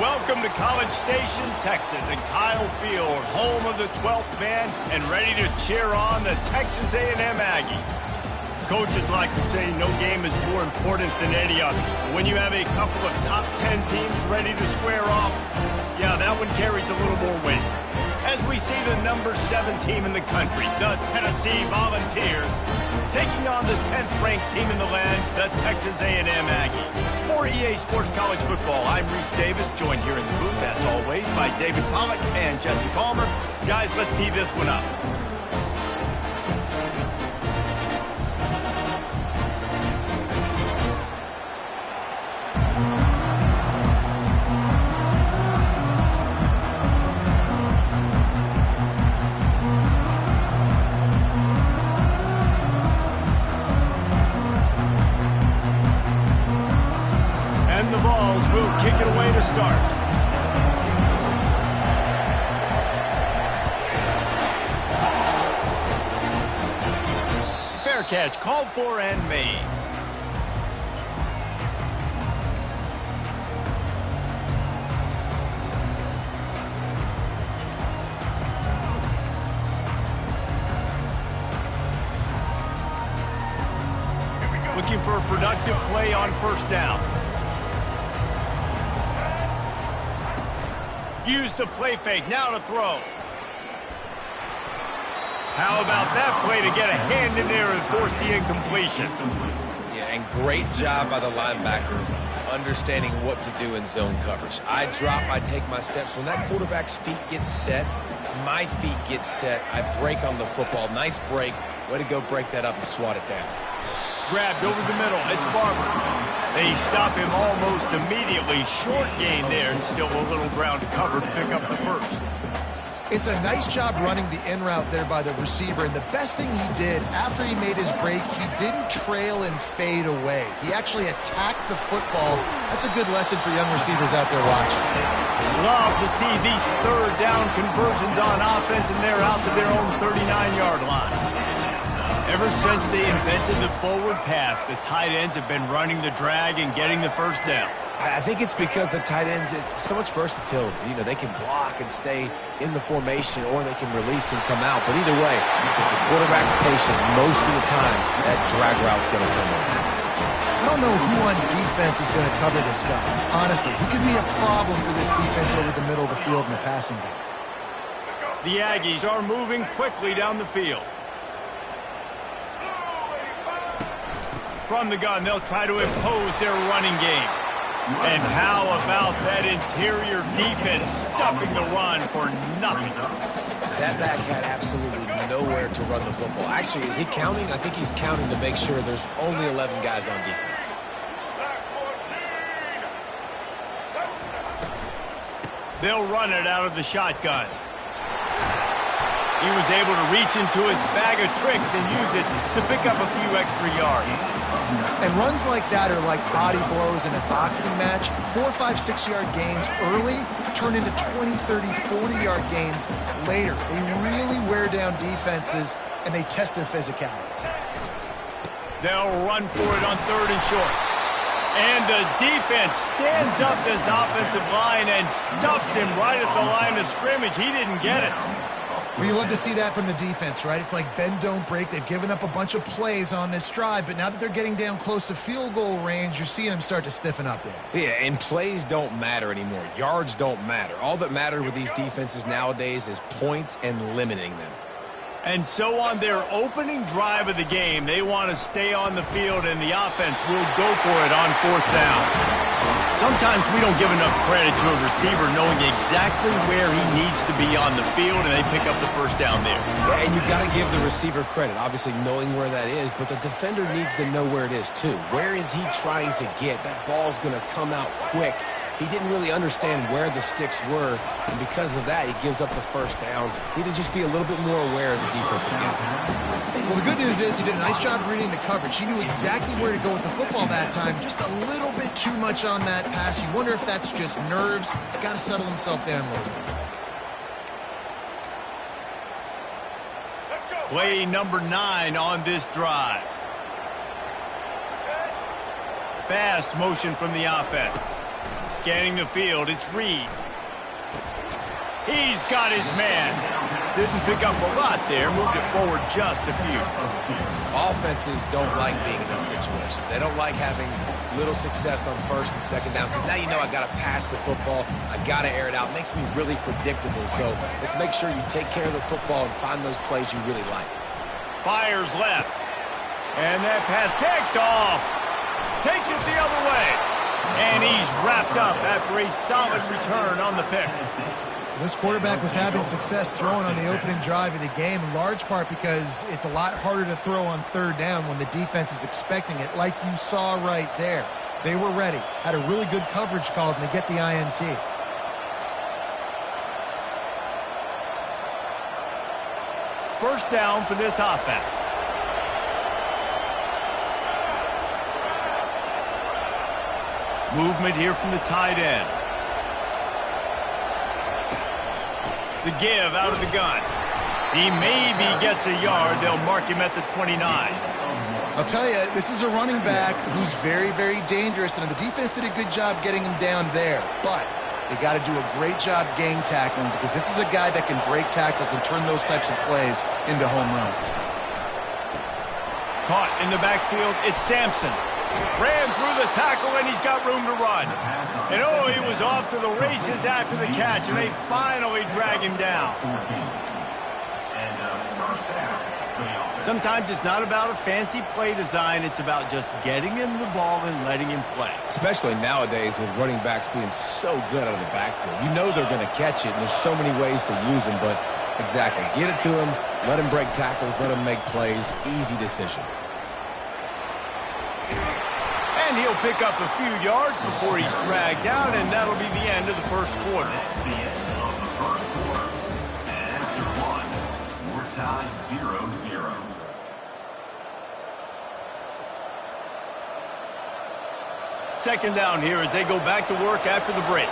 Welcome to College Station, Texas, and Kyle Field, home of the 12th man, and ready to cheer on the Texas A&M Aggies. Coaches like to say no game is more important than any other. When you have a couple of top 10 teams ready to square off, yeah, that one carries a little more weight. As we see the number 7 team in the country, the Tennessee Volunteers, taking on the 10th-ranked team in the land, the Texas A&M Aggies. For EA Sports College Football, I'm Reese Davis, joined here in the booth, as always, by David Pollack and Jesse Palmer. Guys, let's tee this one up. And the Vols will kick it away to start. Fair catch called for and made. Looking for a productive play on first down. Use the play fake, now to throw. How about that play to get a hand in there and force the incompletion? Yeah, and great job by the linebacker understanding what to do in zone coverage. I drop, I take my steps. When that quarterback's feet get set, my feet get set, I break on the football. Nice break. Way to go break that up and swat it down. Grabbed over the middle. It's Barber. They stop him almost immediately. Short gain there, and still a little ground to cover to pick up the first. It's a nice job running the in route there by the receiver, and the best thing he did after he made his break, he didn't trail and fade away. He actually attacked the football. That's a good lesson for young receivers out there watching. Love to see these third down conversions on offense, and they're out to their own 39-yard line. Ever since they invented the forward pass, the tight ends have been running the drag and getting the first down. I think it's because the tight ends is so much versatility. You know, they can block and stay in the formation, or they can release and come out. But either way, if the quarterback's patient, most of the time, that drag route's going to come over. I don't know who on defense is going to cover this guy. Honestly, he could be a problem for this defense over the middle of the field in the passing game. The Aggies are moving quickly down the field. From the gun, they'll try to impose their running game. And how about that interior defense stuffing the run for nothing? That back had absolutely nowhere to run the football. Actually, is he counting? I think he's counting to make sure there's only 11 guys on defense. They'll run it out of the shotgun. He was able to reach into his bag of tricks and use it to pick up a few extra yards. And runs like that are like body blows in a boxing match. 4, 5, 6-yard gains early turn into 20, 30, 40-yard gains later. They really wear down defenses, and they test their physicality. They'll run for it on third and short. And the defense stands up this offensive line and stuffs him right at the line of scrimmage. He didn't get it. Well, you love to see that from the defense, right? It's like bend, don't break. They've given up a bunch of plays on this drive, but now that they're getting down close to field goal range, you're seeing them start to stiffen up there. Yeah, and plays don't matter anymore. Yards don't matter. All that matters with these defenses nowadays is points and limiting them. And so on their opening drive of the game, they want to stay on the field, and the offense will go for it on fourth down. Sometimes we don't give enough credit to a receiver knowing exactly where he needs to be on the field, and they pick up the first down there. Yeah, and you got to give the receiver credit, obviously knowing where that is, but the defender needs to know where it is too. Where is he trying to get? That ball's going to come out quick. He didn't really understand where the sticks were, and because of that, he gives up the first down. Need to just be a little bit more aware as a defensive guy. Well, the good news is he did a nice job reading the coverage. He knew exactly where to go with the football that time. Just a little bit too much on that pass. You wonder if that's just nerves. He's got to settle himself down a little bit. Play number 9 on this drive. Fast motion from the offense. Scanning the field, it's Reed. He's got his man. Didn't pick up a lot there, moved it forward just a few. Offenses don't like being in these situations. They don't like having little success on first and second down because now you know I got to pass the football. I got to air it out. It makes me really predictable. So let's make sure you take care of the football and find those plays you really like. Fires left. And that pass picked off. Takes it the other way. And he's wrapped up after a solid return on the pick. This quarterback was having success throwing on the opening drive of the game, in large part because it's a lot harder to throw on third down when the defense is expecting it, like you saw right there. They were ready, had a really good coverage called, and they get the INT. First down for this offense. Movement here from the tight end. The give out of the gun. He maybe gets a yard. They'll mark him at the 29. I'll tell you, this is a running back who's very, very dangerous, and the defense did a good job getting him down there. But they got to do a great job gang tackling because this is a guy that can break tackles and turn those types of plays into home runs. Caught in the backfield, it's Sampson. Ran through the tackle, and he's got room to run. And, oh, he was off to the races after the catch, and they finally drag him down. Sometimes it's not about a fancy play design. It's about just getting him the ball and letting him play. Especially nowadays with running backs being so good out of the backfield. You know they're going to catch it, and there's so many ways to use them. But, exactly, get it to him, let him break tackles, let him make plays. Easy decision. And he'll pick up a few yards before he's dragged down, and that'll be the end of the first quarter. That's the end of the first quarter. And after one, we're tied 0-0. Second down here as they go back to work after the break.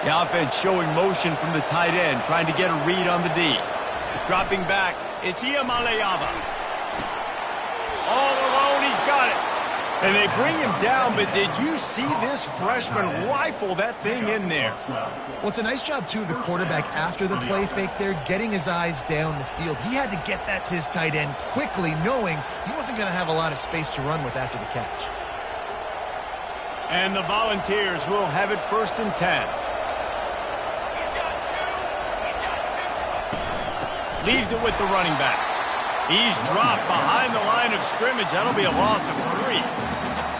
The offense showing motion from the tight end, trying to get a read on the D. Dropping back, it's Iamaleava. All alone, he's got it. And they bring him down, but did you see this freshman rifle that thing in there? Well, it's a nice job, too, of the quarterback after the play fake there, getting his eyes down the field. He had to get that to his tight end quickly, knowing he wasn't going to have a lot of space to run with after the catch. And the Volunteers will have it 1st and 10. Leaves it with the running back. He's dropped behind the line of scrimmage. That'll be a loss of 3.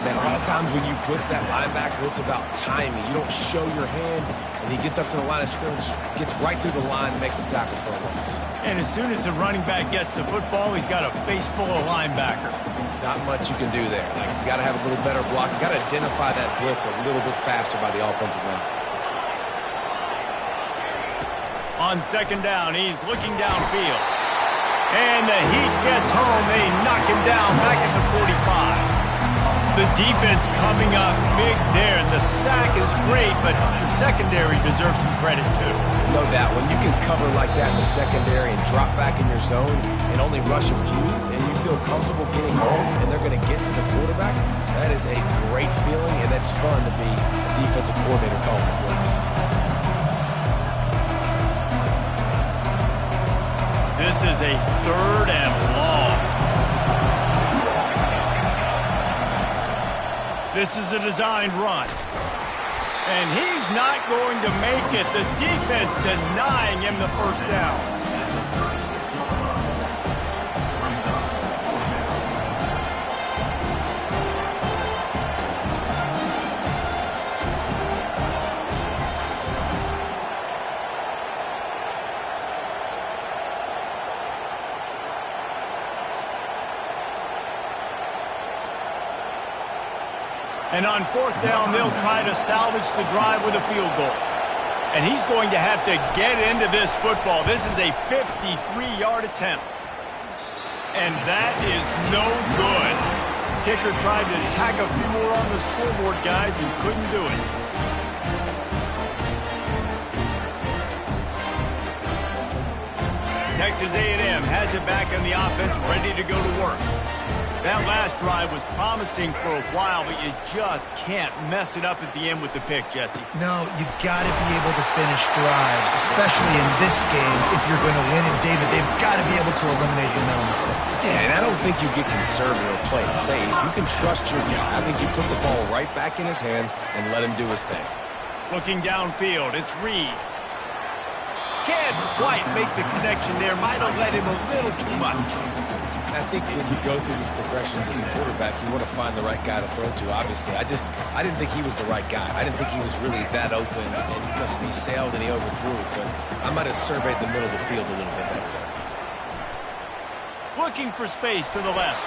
Man, a lot of times when you blitz that linebacker, it's about timing. You don't show your hand, and he gets up to the line of scrimmage, gets right through the line, makes the tackle for a loss. And as soon as the running back gets the football, he's got a face full of linebacker. Not much you can do there. Like, you got to have a little better block. You got to identify that blitz a little bit faster by the offensive line. On second down, he's looking downfield. And the heat gets home. They knock him down back at the 45. The defense coming up big there. The sack is great, but the secondary deserves some credit, too. No doubt. When you can cover like that in the secondary and drop back in your zone and only rush a few, and you feel comfortable getting home, and they're going to get to the quarterback, that is a great feeling, and that's fun to be a defensive coordinator calling the plays. This is a 3rd and long. This is a designed run. And he's not going to make it. The defense denying him the first down. And on 4th down, they'll try to salvage the drive with a field goal. And he's going to have to get into this football. This is a 53-yard attempt. And that is no good. Kicker tried to tack a few more on the scoreboard, guys, and couldn't do it. Texas A&M has it back on the offense, ready to go to work. That last drive was promising for a while, but you just can't mess it up at the end with the pick, Jesse. No, you got to be able to finish drives, especially in this game. If you're going to win it, David, they've got to be able to eliminate the mental mistakes. Yeah, and I don't think you get conservative or play it safe. You can trust your guy. I think you put the ball right back in his hands and let him do his thing. Looking downfield, it's Reed. Can't quite make the connection there. Might have let him a little too much. I think when you go through these progressions as a quarterback, you want to find the right guy to throw to, obviously. I didn't think he was the right guy. I didn't think he was really that open. And listen, he sailed and he overthrew it, but I might have surveyed the middle of the field a little bit better there. Looking for space to the left.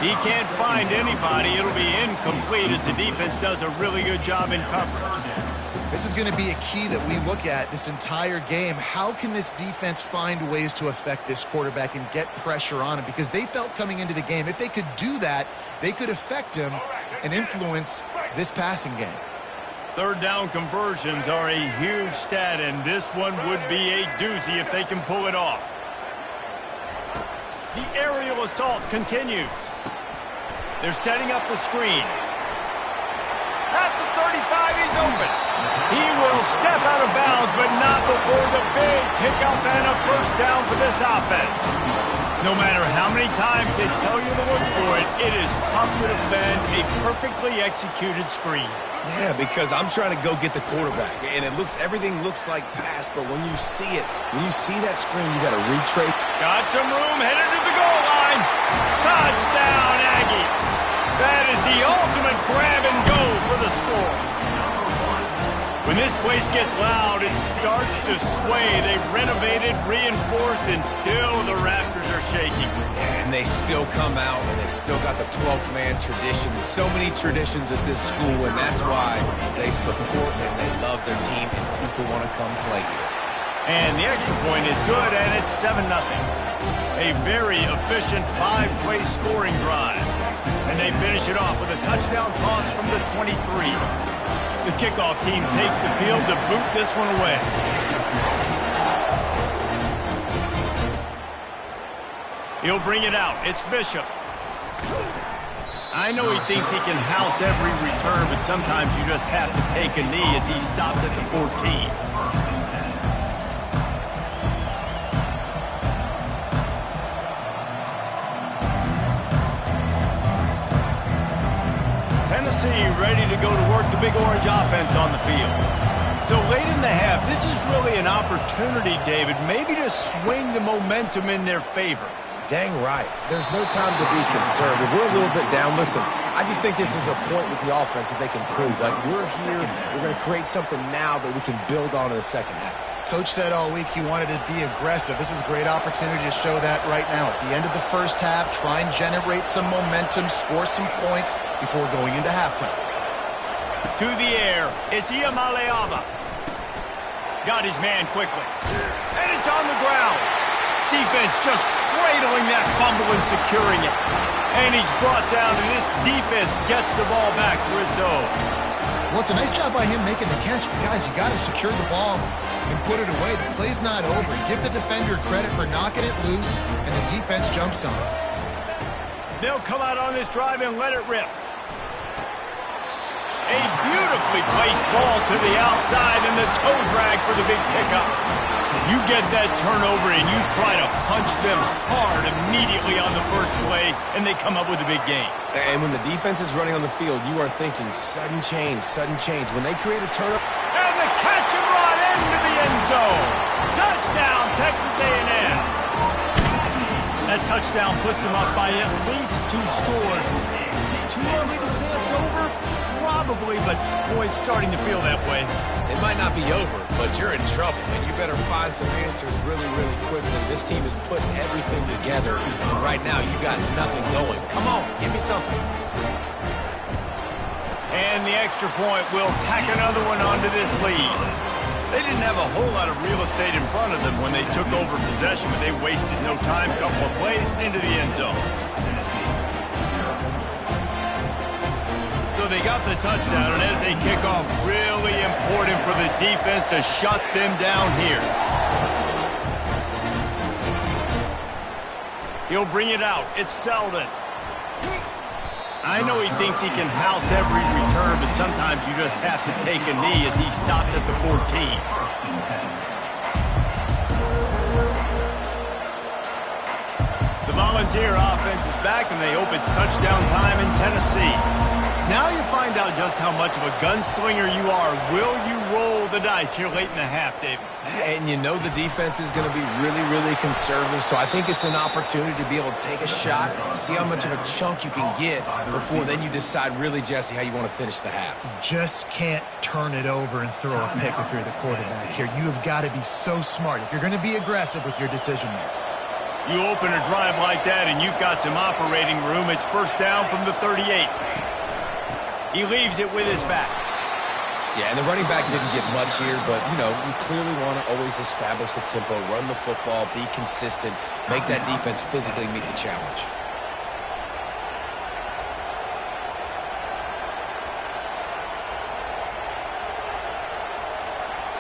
He can't find anybody. It'll be incomplete as the defense does a really good job in coverage. This is going to be a key that we look at this entire game. How can this defense find ways to affect this quarterback and get pressure on him? Because they felt coming into the game, if they could do that, they could affect him and influence this passing game. Third down conversions are a huge stat, and this one would be a doozy if they can pull it off. The aerial assault continues. They're setting up the screen. At the 35, he's open. He will step out of bounds, but not before the big pickup and a first down for this offense. No matter how many times they tell you to look for it, it is tough to defend a perfectly executed screen. Yeah, because I'm trying to go get the quarterback, and everything looks like pass, but when you see it, when you see that screen, you got to retrace. Got some room, headed to the goal line. Touchdown, Aggie. That is the ultimate grab and go for the score. When this place gets loud, it starts to sway. They've renovated, reinforced, and still the rafters are shaking. Yeah, and they still come out, and they still got the 12th man tradition. So many traditions at this school, and that's why they support and they love their team, and people want to come play here. And the extra point is good, and it's 7-0. A very efficient 5-play scoring drive. And they finish it off with a touchdown toss from the 23. The kickoff team takes the field to boot this one away. He'll bring it out. It's Bishop. I know he thinks he can house every return, but sometimes you just have to take a knee as he stopped at the 14. Tennessee ready to go to work the Big Orange offense on the field. So late in the half, this is really an opportunity, David, maybe to swing the momentum in their favor. Dang right. There's no time to be conservative. We're a little bit down. Listen, I just think this is a point with the offense that they can prove. Like, we're here, we're going to create something now that we can build on in the second half. Coach said all week he wanted to be aggressive. This is a great opportunity to show that right now. At the end of the first half, try and generate some momentum, score some points before going into halftime. To the air, it's Iamaleava. Got his man quickly. And it's on the ground. Defense just cradling that fumble and securing it. And he's brought down, and this defense gets the ball back for its own. Well, it's a nice job by him making the catch, but guys, you got to secure the ball and put it away. The play's not over. Give the defender credit for knocking it loose, and the defense jumps on it. They'll come out on this drive and let it rip. A beautifully placed ball to the outside, and the toe drag for the big pickup. You get that turnover, and you try to punch them hard immediately on the first play, and they come up with a big gain. And when the defense is running on the field, you are thinking sudden change, sudden change. When they create a turnover. And the catch and run into the end zone. Touchdown, Texas A&M. That touchdown puts them up by at least 2 scores. Too early to say it's over? Probably, but boy, it's starting to feel that way. It might not be over, but you're in trouble, and you better find some answers really, really quickly. This team is putting everything together, and right now you got nothing going. Come on, give me something. And the extra point will tack another one onto this lead. They didn't have a whole lot of real estate in front of them when they took over possession, but they wasted no time. Couple of plays into the end zone. So they got the touchdown, and as they kick off, really important for the defense to shut them down here. He'll bring it out. It's Selden. I know he thinks he can house every return, but sometimes you just have to take a knee as he stopped at the 14. The Volunteer offense is back, and they hope it's touchdown time in Tennessee. Now you find out just how much of a gunslinger you are. Will you roll the dice here late in the half, David? And you know the defense is going to be really, really conservative, so I think it's an opportunity to be able to take a shot, see how much of a chunk you can get before then you decide really, Jesse, how you want to finish the half. You just can't turn it over and throw a pick if you're the quarterback here. You have got to be so smart if you're going to be aggressive with your decision making. You open a drive like that and you've got some operating room. It's first down from the 38. He leaves it with his back. Yeah, and the running back didn't get much here, but, you know, you clearly want to always establish the tempo, run the football, be consistent, make that defense physically meet the challenge.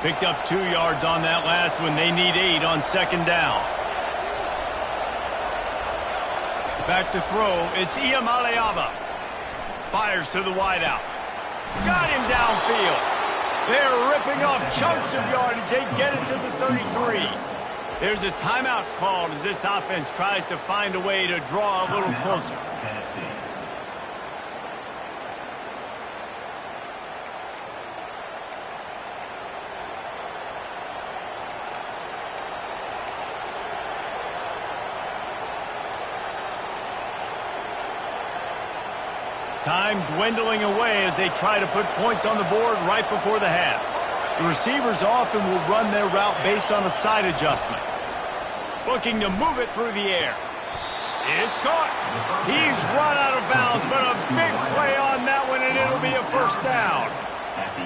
Picked up 2 yards on that last one. They need 8 on second down. Back to throw. It's Iamaleava. Fires to the wideout. Got him downfield. They're ripping off chunks of yardage. They get it to the 33. There's a timeout called as this offense tries to find a way to draw a little closer. Time dwindling away as they try to put points on the board right before the half. The receivers often will run their route based on a side adjustment. Looking to move it through the air. It's caught. He's run out of bounds, but a big play on that one, and it'll be a first down.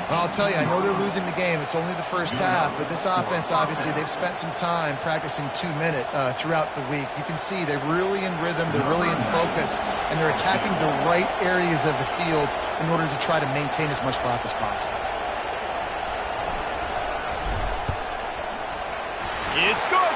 I'll tell you, I know they're losing the game. It's only the first half, but this offense, obviously, they've spent some time practicing 2-minute throughout the week. You can see they're really in rhythm, they're really in focus, and they're attacking the right areas of the field in order to try to maintain as much clock as possible. It's good.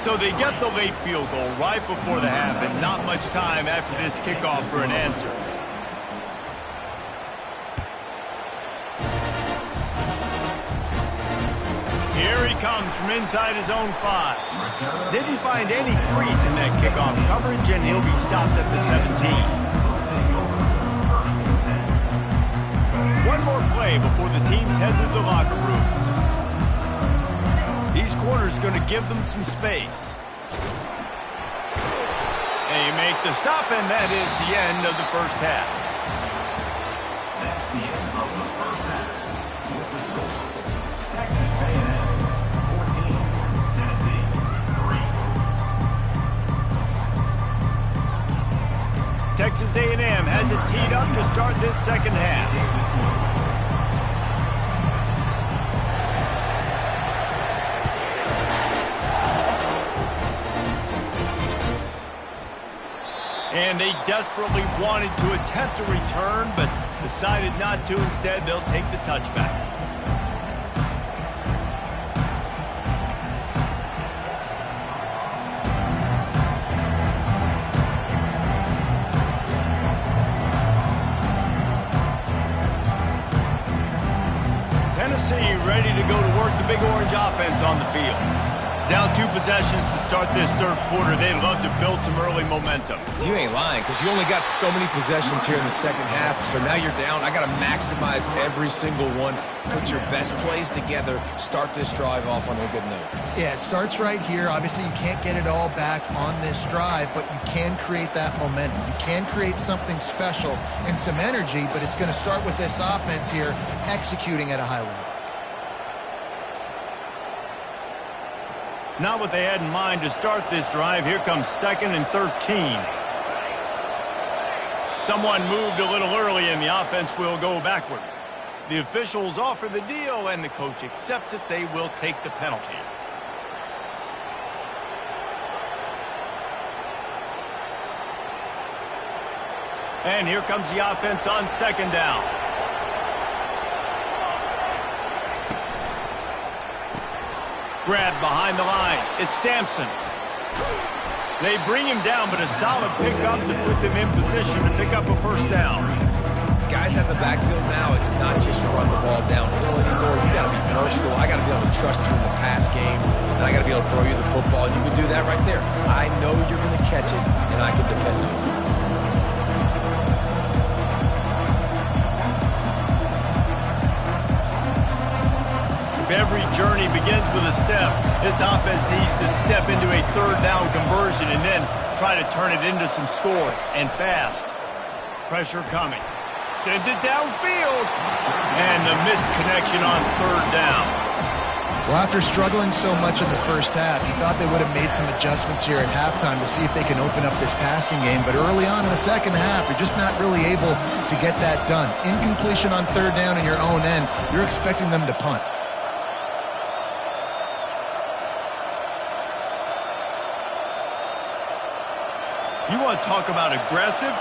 So they get the late field goal right before the half, and not much time after this kickoff for an answer. Here he comes from inside his own 5. Didn't find any crease in that kickoff coverage, and he'll be stopped at the 17. One more play before the teams head to the locker rooms. These corners going to give them some space. They make the stop, and that is the end of the first half. That's the end of the first half. With the score, Texas A&M 14, Tennessee 3. Texas A&M has it teed up to start this second half. And they desperately wanted to attempt a return, but decided not to. Instead, they'll take the touchback. Tennessee ready to go to work the Big Orange offense on the field. Down 2 possessions to start this third quarter. They'd love to build some early momentum. You ain't lying, because you only got so many possessions here in the second half, so now you're down. I got to maximize every single one. Put your best plays together. Start this drive off on a good note. Yeah, it starts right here. Obviously, you can't get it all back on this drive, but you can create that momentum. You can create something special and some energy, but it's going to start with this offense here executing at a high level. Not what they had in mind to start this drive. Here comes 2nd and 13. Someone moved a little early, and the offense will go backward. The officials offer the deal, and the coach accepts it. They will take the penalty. And here comes the offense on second down. Grab behind the line. It's Sampson. They bring him down, but a solid pickup to put them in position to pick up a first down. Guys at the backfield now, it's not just run the ball downhill anymore. You got to be versatile. I got to be able to trust you in the pass game, and I got to be able to throw you the football. You can do that right there. I know you're going to catch it, and I can depend on you. If every journey begins with a step, this offense needs to step into a third down conversion and then try to turn it into some scores, and fast. Pressure coming. Sends it downfield. And the missed connection on third down. Well, after struggling so much in the first half, you thought they would have made some adjustments here at halftime to see if they can open up this passing game. But early on in the second half, you're just not really able to get that done. Incompletion on third down in your own end, you're expecting them to punt. You want to talk about aggressive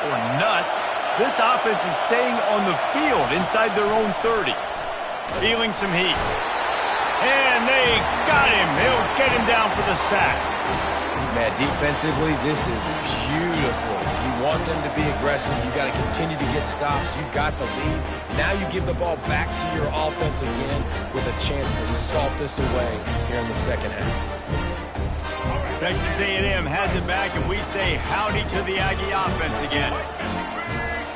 or nuts? This offense is staying on the field inside their own 30. Feeling some heat. And they got him. They'll get him down for the sack. Man, defensively, this is beautiful. You want them to be aggressive. You got to continue to get stops. You got the lead. Now you give the ball back to your offense again with a chance to salt this away here in the second half. Texas A&M has it back, and we say howdy to the Aggie offense again.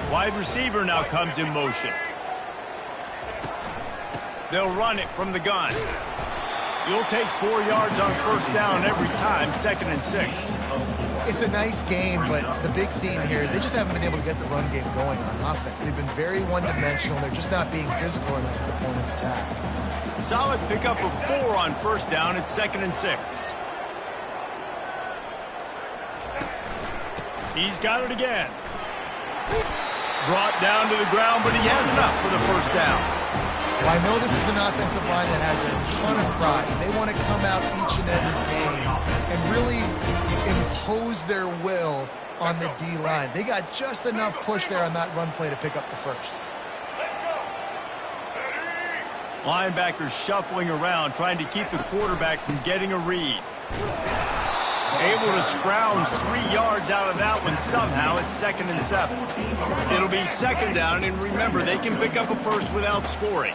Wide receiver now comes in motion. They'll run it from the gun. You'll take 4 yards on first down every time, 2nd and 6. It's a nice game, but the big theme here is they just haven't been able to get the run game going on offense. They've been very one-dimensional. They're just not being physical enough at the point of attack. Solid pickup of 4 on first down. It's 2nd and 6. He's got it again. Brought down to the ground, but he has enough for the first down. Well, I know this is an offensive line that has a ton of pride. They want to come out each and every game and really impose their will on the D-line. They got just enough push there on that run play to pick up the first. Linebackers shuffling around, trying to keep the quarterback from getting a read. Able to scrounge 3 yards out of that one somehow. It's 2nd and 7. It'll be 2nd down, and remember, they can pick up a first without scoring.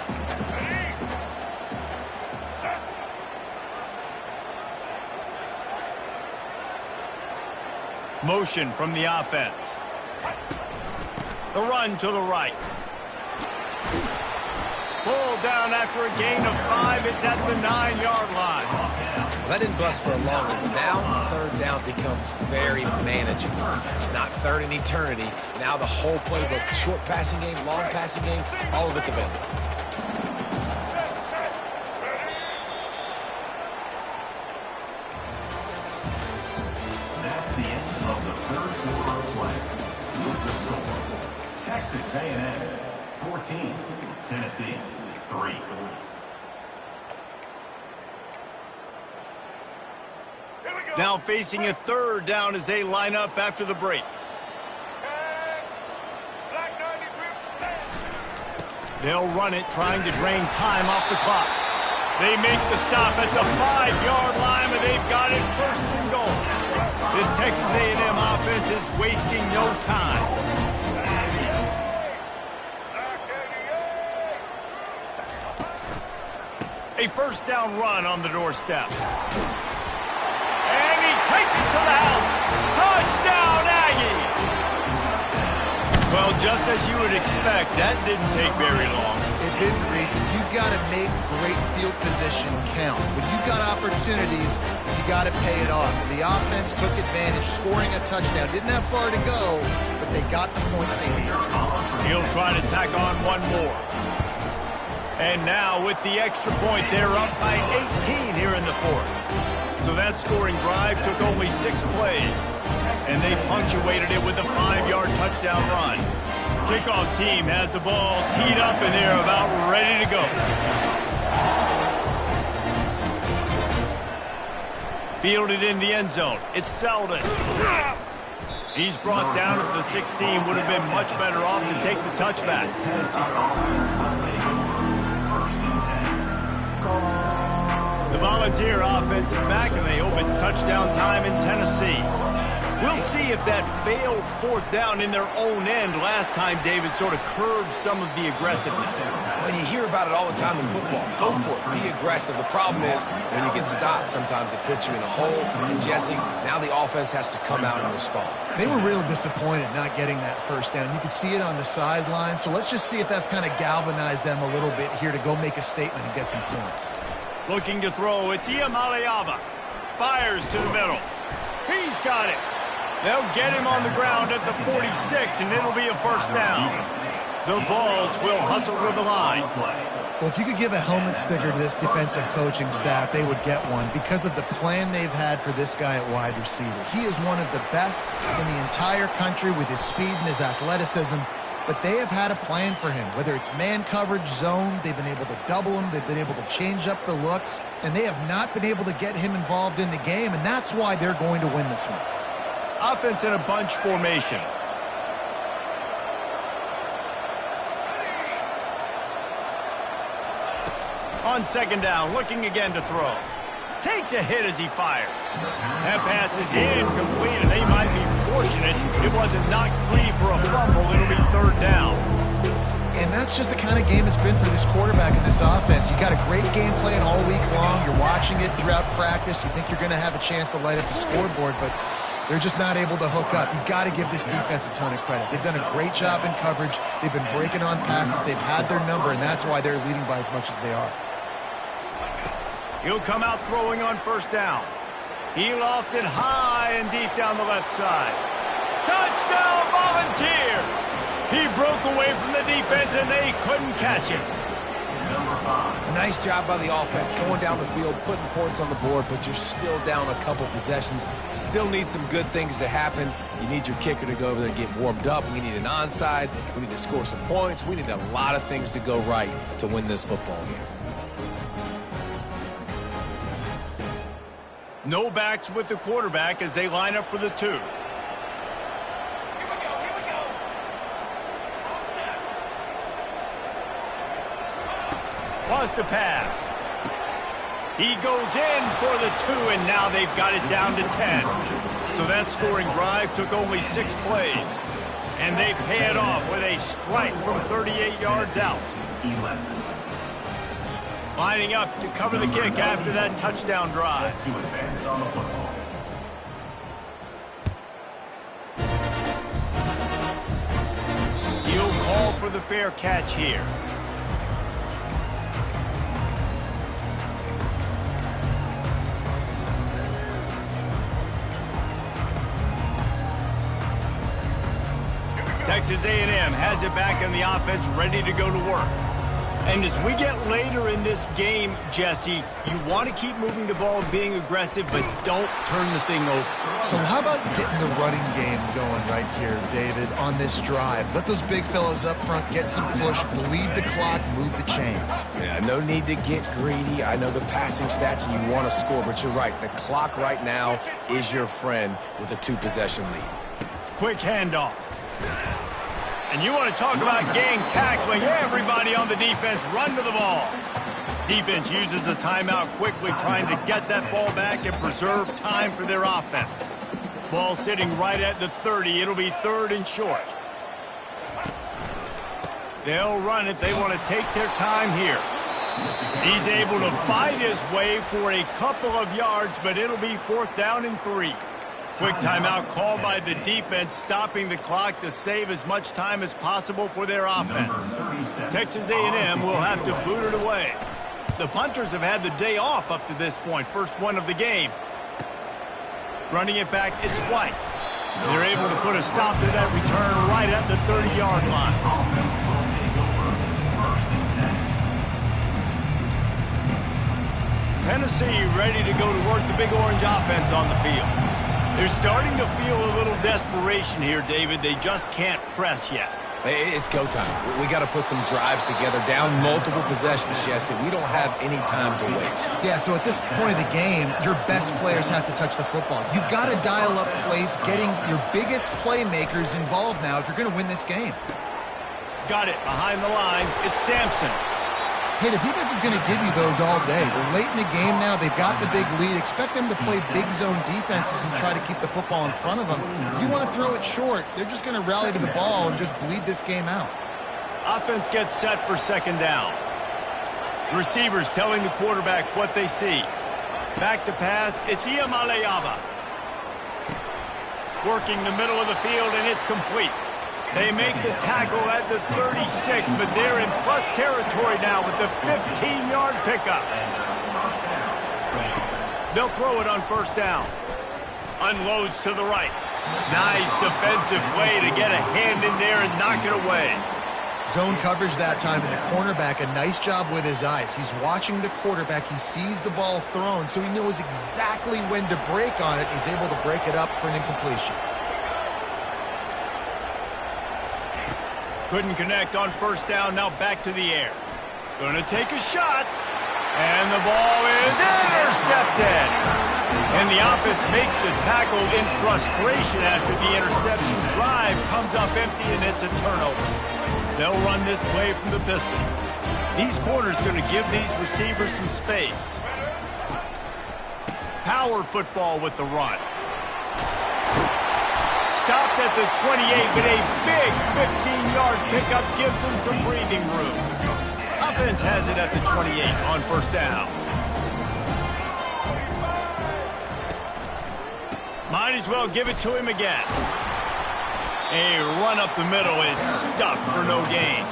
Motion from the offense. The run to the right. Pulled down after a gain of 5. It's at the 9-yard line. That didn't bust for a long one. Now third down becomes very manageable. It's not third in eternity. Now the whole playbook, short passing game, long passing game, all of it's available. That's the end of the third quarter of play. With the score, Texas A&M 14, Tennessee 3. Now facing a third down as they line up after the break. They'll run it, trying to drain time off the clock. They make the stop at the 5-yard line, and they've got it 1st and goal. This Texas A&M offense is wasting no time. A first down run on the doorstep. And he takes it to the house. Touchdown, Aggie! Well, just as you would expect, that didn't take very long. It didn't, Reese. You've got to make great field position count. When you've got opportunities, you got to pay it off. And the offense took advantage, scoring a touchdown. Didn't have far to go, but they got the points they needed. He'll try to tack on one more. And now with the extra point, they're up by 18 here in the 4th. So that scoring drive took only 6 plays, and they punctuated it with a 5-yard touchdown run. Kickoff team has the ball teed up, and they're about ready to go. Fielded in the end zone. It's Selden. He's brought down at the 16. Would have been much better off to take the touchback. The Volunteer offense is back, and they hope it's touchdown time in Tennessee. We'll see if that failed fourth down in their own end last time, David, sort of curbed some of the aggressiveness. Well, you hear about it all the time in football. Go for it. Be aggressive. The problem is when you get stopped, sometimes it puts you in a hole. And, Jesse, now the offense has to come out and respond. They were real disappointed not getting that first down. You could see it on the sideline. So let's just see if that's kind of galvanized them a little bit here to go make a statement and get some points. Looking to throw, it's Iamaleava. Fires to the middle. He's got it. They'll get him on the ground at the 46, and it'll be a first down. The Vols will hustle to the line. Well, if you could give a helmet sticker to this defensive coaching staff, they would get one because of the plan they've had for this guy at wide receiver. He is one of the best in the entire country with his speed and his athleticism, but they have had a plan for him. Whether it's man coverage, zone, they've been able to double him, they've been able to change up the looks, and they have not been able to get him involved in the game, and that's why they're going to win this one. Offense in a bunch formation. On second down, looking again to throw. Takes a hit as he fires. That pass is incomplete, and they might be fortunate it wasn't knocked free for a fumble. It'll be third down. And that's just the kind of game it's been for this quarterback in this offense. You got a great game plan all week long. You're watching it throughout practice. You think you're going to have a chance to light up the scoreboard, but they're just not able to hook up. You've got to give this defense a ton of credit. They've done a great job in coverage. They've been breaking on passes. They've had their number, and that's why they're leading by as much as they are. He'll come out throwing on first down. He lofts it high and deep down the left side. Touchdown, Volunteers! He broke away from the defense, and they couldn't catch him. Nice job by the offense going down the field, putting points on the board, but you're still down a couple possessions. Still need some good things to happen. You need your kicker to go over there and get warmed up. We need an onside. We need to score some points. We need a lot of things to go right to win this football game. No backs with the quarterback as they line up for the two. Wants to pass. He goes in for the two, and now they've got it down to 10. So that scoring drive took only 6 plays. And they pay it off with a strike from 38 yards out. Lining up to cover the kick after that touchdown drive. He'll call for the fair catch here. Texas A&M has it back in the offense, ready to go to work. And as we get later in this game, Jesse, you want to keep moving the ball and being aggressive, but don't turn the thing over. So how about getting the running game going right here, David, on this drive? Let those big fellas up front get some push, bleed the clock, move the chains. Yeah, no need to get greedy. I know the passing stats and you want to score, but you're right. The clock right now is your friend with a 2-possession lead. Quick handoff. And you want to talk about gang tackling. Everybody on the defense run to the ball. Defense uses a timeout quickly, trying to get that ball back and preserve time for their offense. Ball sitting right at the 30. It'll be third and short. They'll run it. They want to take their time here. He's able to fight his way for a couple of yards, but it'll be 4th down and 3. Quick timeout called by the defense, stopping the clock to save as much time as possible for their offense. Texas A&M will have to boot it away. The punters have had the day off up to this point, first one of the game. Running it back, it's White. They're able to put a stop to that return right at the 30-yard line. Tennessee ready to go to work the Big Orange offense on the field. They're starting to feel a little desperation here, David. They just can't press yet. It's go time. We got to put some drives together, down multiple possessions, Jesse. We don't have any time to waste. Yeah, so at this point of the game, your best players have to touch the football. You've got to dial up plays, getting your biggest playmakers involved now if you're going to win this game. Got it behind the line. It's Sampson. Hey, the defense is going to give you those all day. We're late in the game now. They've got the big lead. Expect them to play big zone defenses and try to keep the football in front of them. If you want to throw it short, they're just going to rally to the ball and just bleed this game out. Offense gets set for second down. Receivers telling the quarterback what they see. Back to pass, it's Iamaleava. Working the middle of the field, and it's complete. They make the tackle at the 36, but they're in plus territory now with the 15-yard pickup. They'll throw it on first down. Unloads to the right. Nice defensive play to get a hand in there and knock it away. Zone coverage that time, and the cornerback, a nice job with his eyes. He's watching the quarterback. He sees the ball thrown, so he knows exactly when to break on it. He's able to break it up for an incompletion. Couldn't connect on first down, now back to the air. Gonna take a shot, and the ball is intercepted. And the offense makes the tackle in frustration after the interception. Drive comes up empty, and it's a turnover. They'll run this play from the pistol. These corners gonna give these receivers some space. Power football with the run. Stopped at the 28, but a big 15-yard pickup gives them some breathing room. Offense has it at the 28 on first down. Might as well give it to him again. A run up the middle is stuffed for no gain.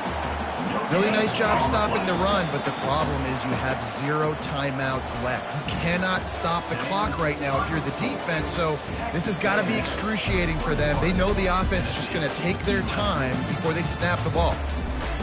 Really nice job stopping the run, but the problem is you have 0 timeouts left. You cannot stop the clock right now if you're the defense, so this has got to be excruciating for them. They know the offense is just going to take their time before they snap the ball.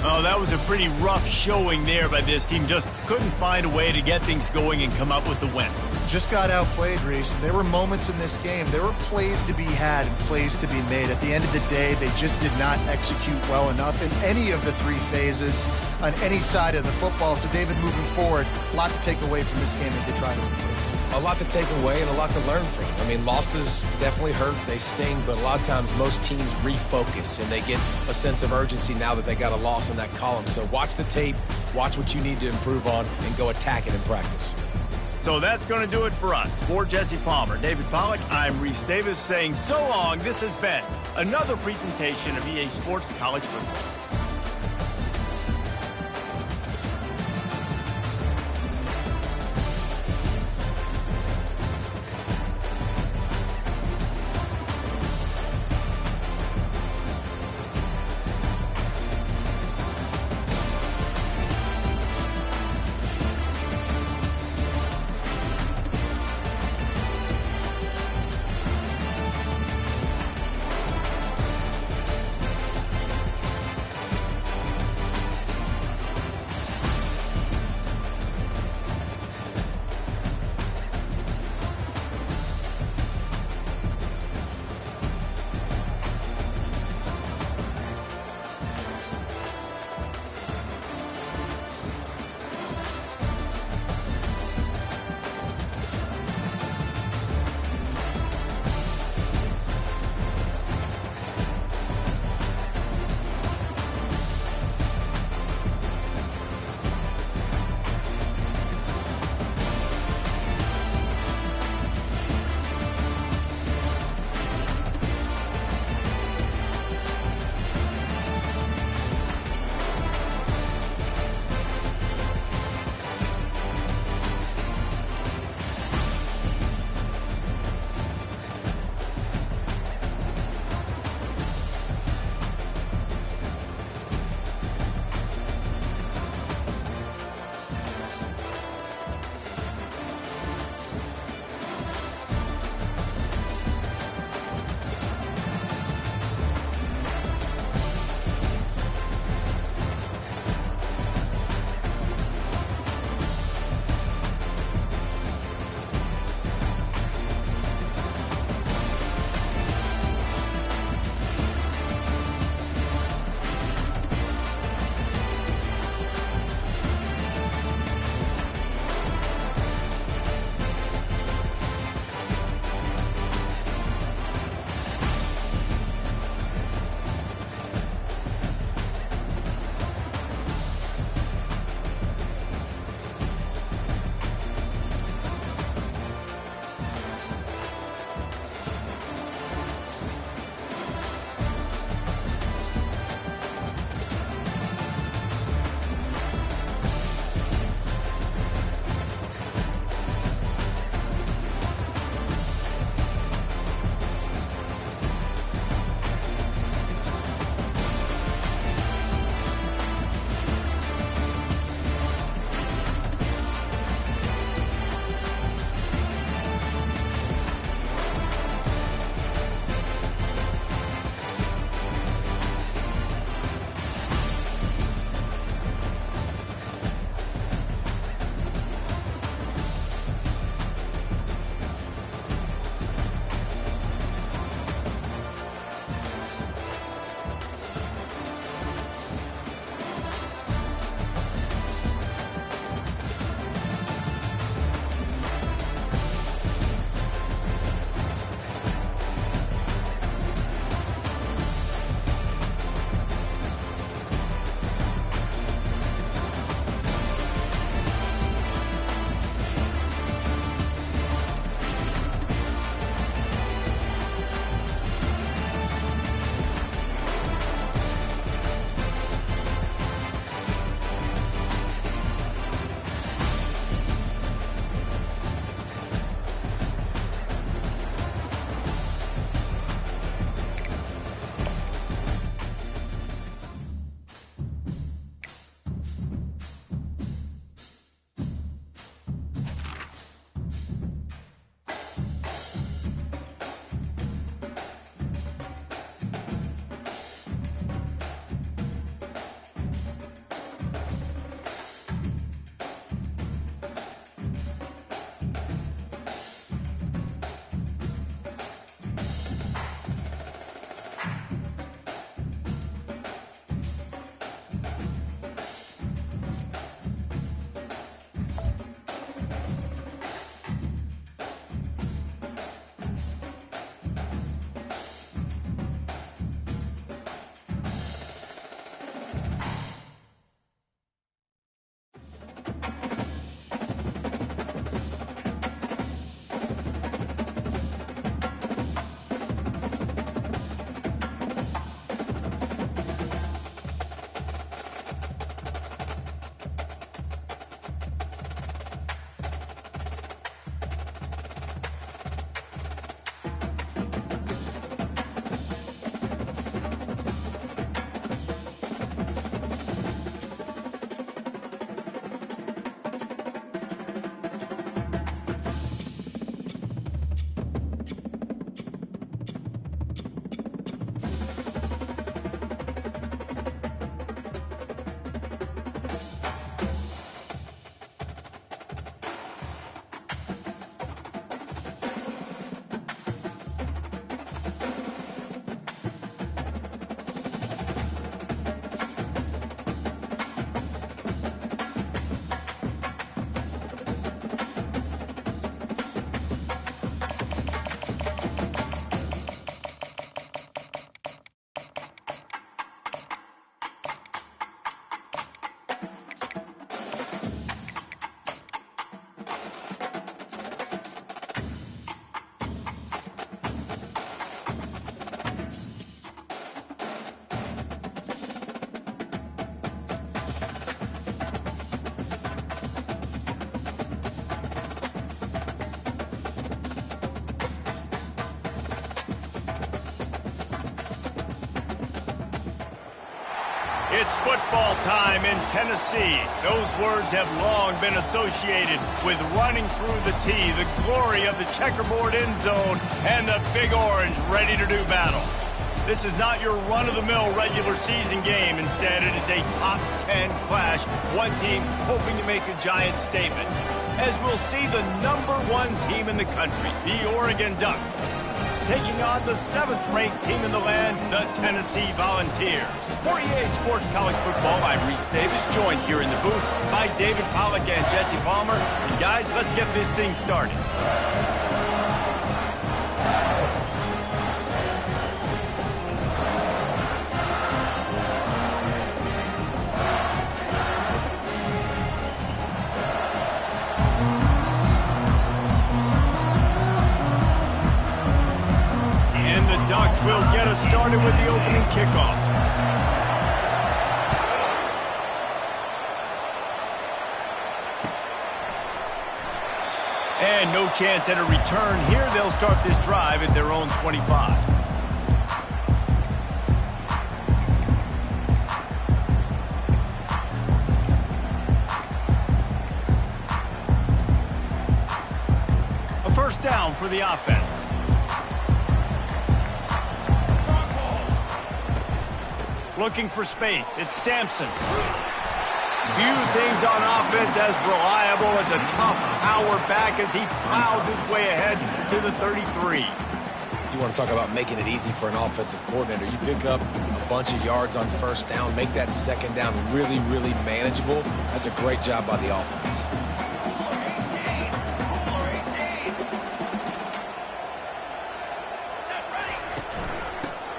Oh, that was a pretty rough showing there by this team. Just couldn't find a way to get things going and come up with the win. Just got outplayed, Reese. There were moments in this game. There were plays to be had and plays to be made. At the end of the day, they just did not execute well enough in any of the 3 phases on any side of the football. So, David, moving forward, a lot to take away from this game as they try to improve. A lot to take away and a lot to learn from. I mean, losses definitely hurt, they sting, but a lot of times most teams refocus and they get a sense of urgency now that they got a loss in that column. So watch the tape, watch what you need to improve on, and go attack it in practice. So that's going to do it for us. For Jesse Palmer, David Pollack, I'm Reese Davis saying so long. This has been another presentation of EA Sports College Football. It's football time in Tennessee. Those words have long been associated with running through the tee, the glory of the checkerboard end zone, and the Big Orange ready to do battle. This is not your run-of-the-mill regular season game. Instead, it is a top 10 clash, one team hoping to make a giant statement, as we'll see the #1 team in the country, the Oregon Ducks, taking on the 7th-ranked team in the land, the Tennessee Volunteers. For EA Sports College Football, I'm Reese Davis, joined here in the booth by David Pollack and Jesse Palmer. And guys, let's get this thing started. Ducks will get us started with the opening kickoff. And no chance at a return here. They'll start this drive at their own 25. A first down for the offense. Looking for space. It's Sampson. Few things on offense as reliable as a tough power back as he plows his way ahead to the 33. You want to talk about making it easy for an offensive coordinator. You pick up a bunch of yards on first down, make that second down really, really manageable. That's a great job by the offense.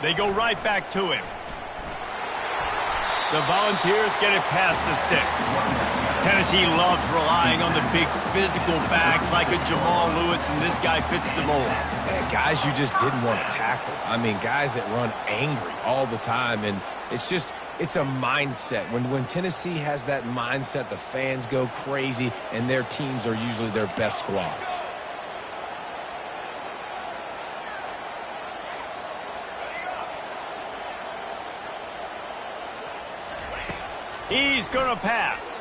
They go right back to him. The Volunteers get it past the sticks. Tennessee loves relying on the big physical backs like a Jamal Lewis, and this guy fits the mold. And guys you just didn't want to tackle. I mean, guys that run angry all the time, and it's a mindset. When Tennessee has that mindset, the fans go crazy, and their teams are usually their best squads. He's going to pass.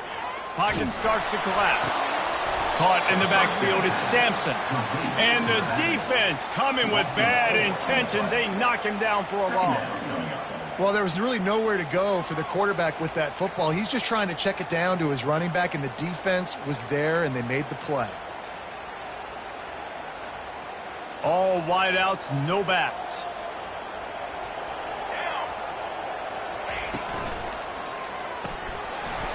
Pocket starts to collapse. Caught in the backfield, it's Sampson. And the defense coming with bad intentions. They knock him down for a loss. Well, there was really nowhere to go for the quarterback with that football. He's just trying to check it down to his running back, and the defense was there, and they made the play. All wideouts, no backs.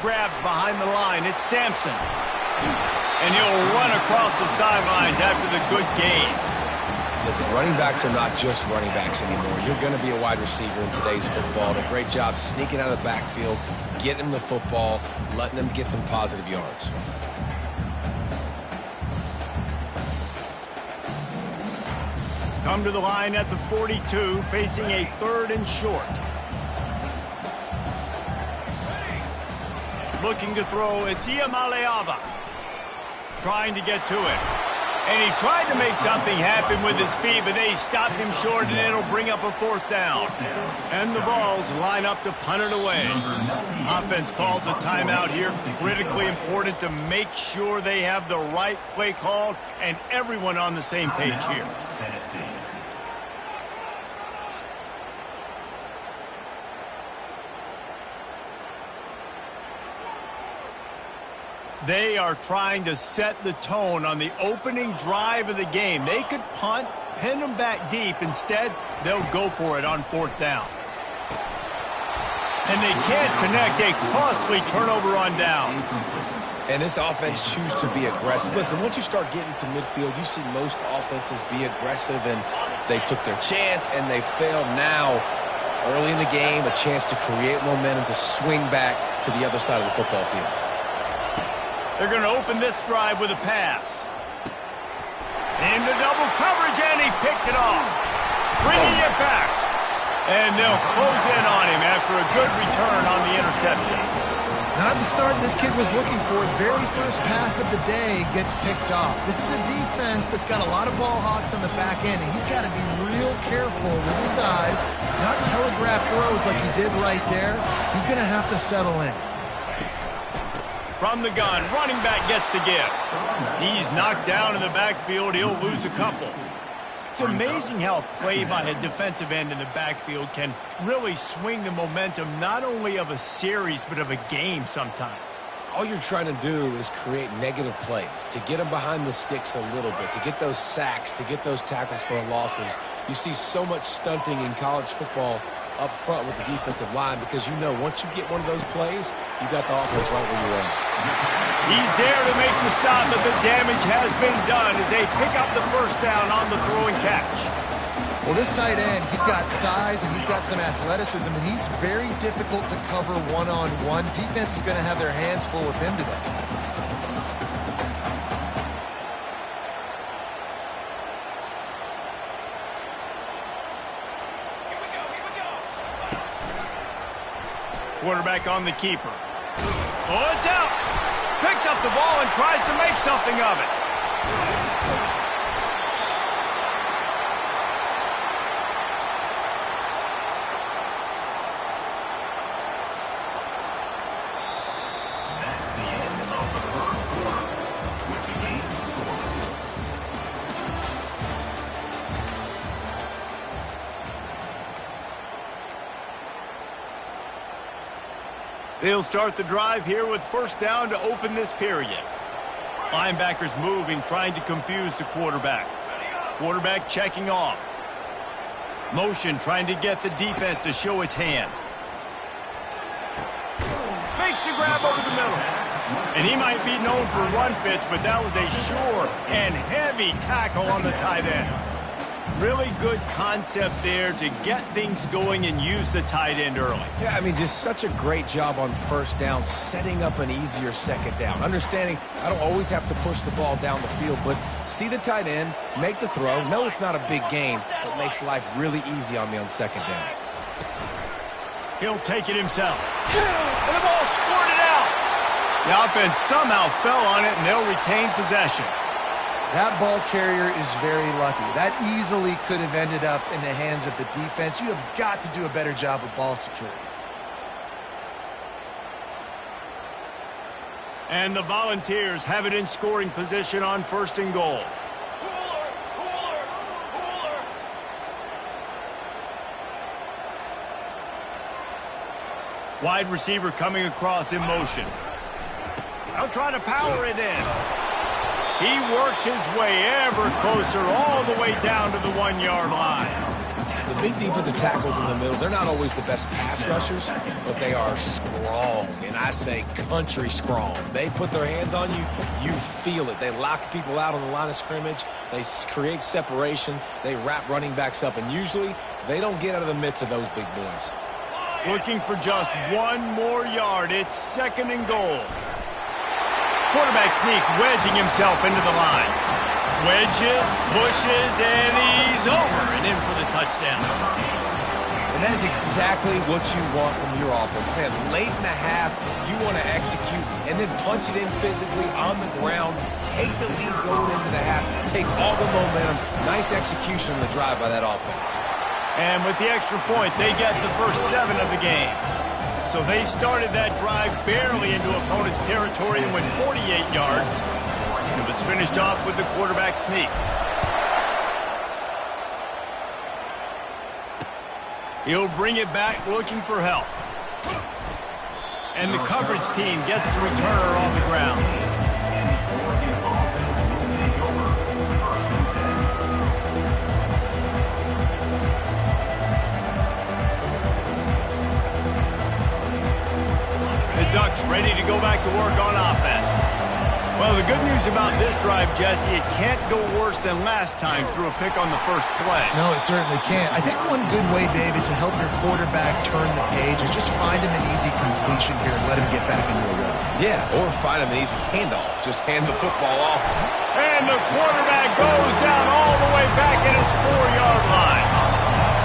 Grabbed behind the line. It's Sampson. And he'll run across the sidelines after the good gain. Listen, running backs are not just running backs anymore. You're going to be a wide receiver in today's football. And a great job sneaking out of the backfield, getting them the football, letting them get some positive yards. Come to the line at the 42, facing a 3rd and short. Looking to throw, it's Iamaleava. Trying to get to it. And he tried to make something happen with his feet, but they stopped him short, and it'll bring up a 4th down. And the Vols line up to punt it away. Offense calls a timeout here. Critically important to make sure they have the right play called and everyone on the same page here. They are trying to set the tone on the opening drive of the game. They could punt, pin them back deep. Instead, they'll go for it on 4th down. And they can't connect a costly turnover on downs. And this offense chooses to be aggressive. Listen, once you start getting to midfield, you see most offenses be aggressive, and they took their chance, and they failed now. Early in the game, a chance to create momentum, to swing back to the other side of the football field. They're going to open this drive with a pass. Into double coverage, and he picked it off. Bringing it back. And they'll close in on him after a good return on the interception. Not the start this kid was looking for. Very first pass of the day gets picked off. This is a defense that's got a lot of ball hawks on the back end, and he's got to be real careful with his eyes, not telegraph throws like he did right there. He's going to have to settle in. From the gun, running back gets the give. He's knocked down in the backfield. He'll lose a couple. It's amazing how a play by a defensive end in the backfield can really swing the momentum not only of a series but of a game sometimes. All you're trying to do is create negative plays, to get them behind the sticks a little bit, to get those sacks, to get those tackles for losses. You see so much stunting in college football up front with the defensive line because you know once you get one of those plays, you got the offense right where you want. He's there to make the stop, but the damage has been done as they pick up the first down on the throw and catch. Well, this tight end, he's got size and he's got some athleticism, and he's very difficult to cover one-on-one. Defense is going to have their hands full with him today. Quarterback on the keeper. Oh, it's out. Picks up the ball and tries to make something of it. That's the end of the first quarter with the game score. They'll start the drive here with first down to open this period. Linebackers moving, trying to confuse the quarterback. Quarterback checking off. Motion trying to get the defense to show its hand. Makes the grab over the middle. And he might be known for run fits, but that was a sure and heavy tackle on the tight end. Really good concept there to get things going and use the tight end early. Yeah, I mean, just such a great job on first down, setting up an easier second down. Understanding I don't always have to push the ball down the field, but see the tight end, make the throw. No, it's not a big gain, but makes life really easy on me on second down. He'll take it himself. And the ball squirted out. The offense somehow fell on it, and they'll retain possession. That ball carrier is very lucky. That easily could have ended up in the hands of the defense. You have got to do a better job with ball security. And the Volunteers have it in scoring position on first and goal. Wide receiver coming across in motion. They'll try to power it in. He works his way ever closer all the way down to the 1-yard line. The big defensive tackles in the middle, they're not always the best pass rushers, but they are strong, and I say country strong. They put their hands on you, you feel it. They lock people out on the line of scrimmage. They create separation. They wrap running backs up, and usually they don't get out of the midst of those big boys. Looking for just one more yard. It's second and goal. Quarterback sneak, wedging himself into the line. Wedges, pushes, and he's over and in for the touchdown. And that is exactly what you want from your offense. Man, late in the half, you want to execute and then punch it in physically on the ground. Take the lead going into the half. Take all the momentum. Nice execution on the drive by that offense. And with the extra point, they get the first 7 of the game. So they started that drive barely into opponent's territory and went 48 yards. And it was finished off with the quarterback sneak. He'll bring it back looking for help. And the coverage team gets the returner on the ground. Ducks ready to go back to work on offense. Well, the good news about this drive, Jesse, it can't go worse than last time through a pick on the first play. No, it certainly can't. I think one good way, David, to help your quarterback turn the page is just find him an easy completion here and let him get back into a rhythm. Yeah, or find him an easy handoff. Just hand the football off. And the quarterback goes down all the way back at his 4-yard line.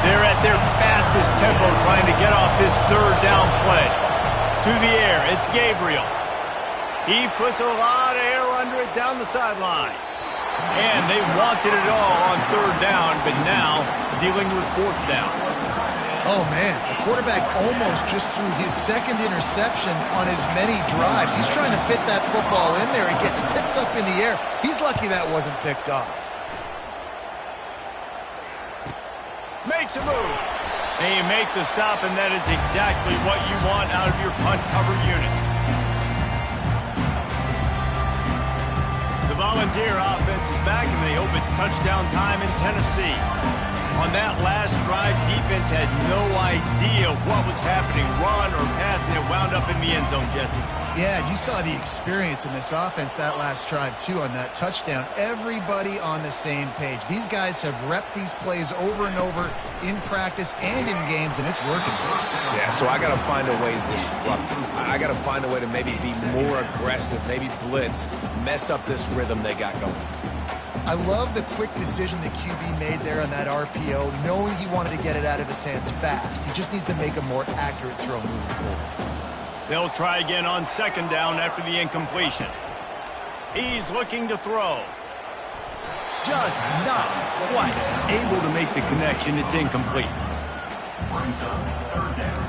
They're at their fastest tempo trying to get off this third down play. To the air, it's Gabriel. He puts a lot of air under it down the sideline. And they wanted it all on third down, but now dealing with fourth down. Oh, man, the quarterback almost just threw his second interception on as many drives. He's trying to fit that football in there. It gets tipped up in the air. He's lucky that wasn't picked off. Makes a move. And you make the stop, and that is exactly what you want out of your punt cover unit. The Volunteer offense is back, and they hope it's touchdown time in Tennessee. On that last drive, defense had no idea what was happening, run or pass, and it wound up in the end zone, Jesse. Yeah, you saw the experience in this offense that last drive, too, on that touchdown. Everybody on the same page. These guys have repped these plays over and over in practice and in games, and it's working. Yeah, so I got to find a way to disrupt them. I got to find a way to maybe be more aggressive, maybe blitz, mess up this rhythm they got going. I love the quick decision the QB made there on that RPO, knowing he wanted to get it out of his hands fast. He just needs to make a more accurate throw moving forward. They'll try again on second down after the incompletion. He's looking to throw. Just not quite able to make the connection. It's incomplete. Brings up third down.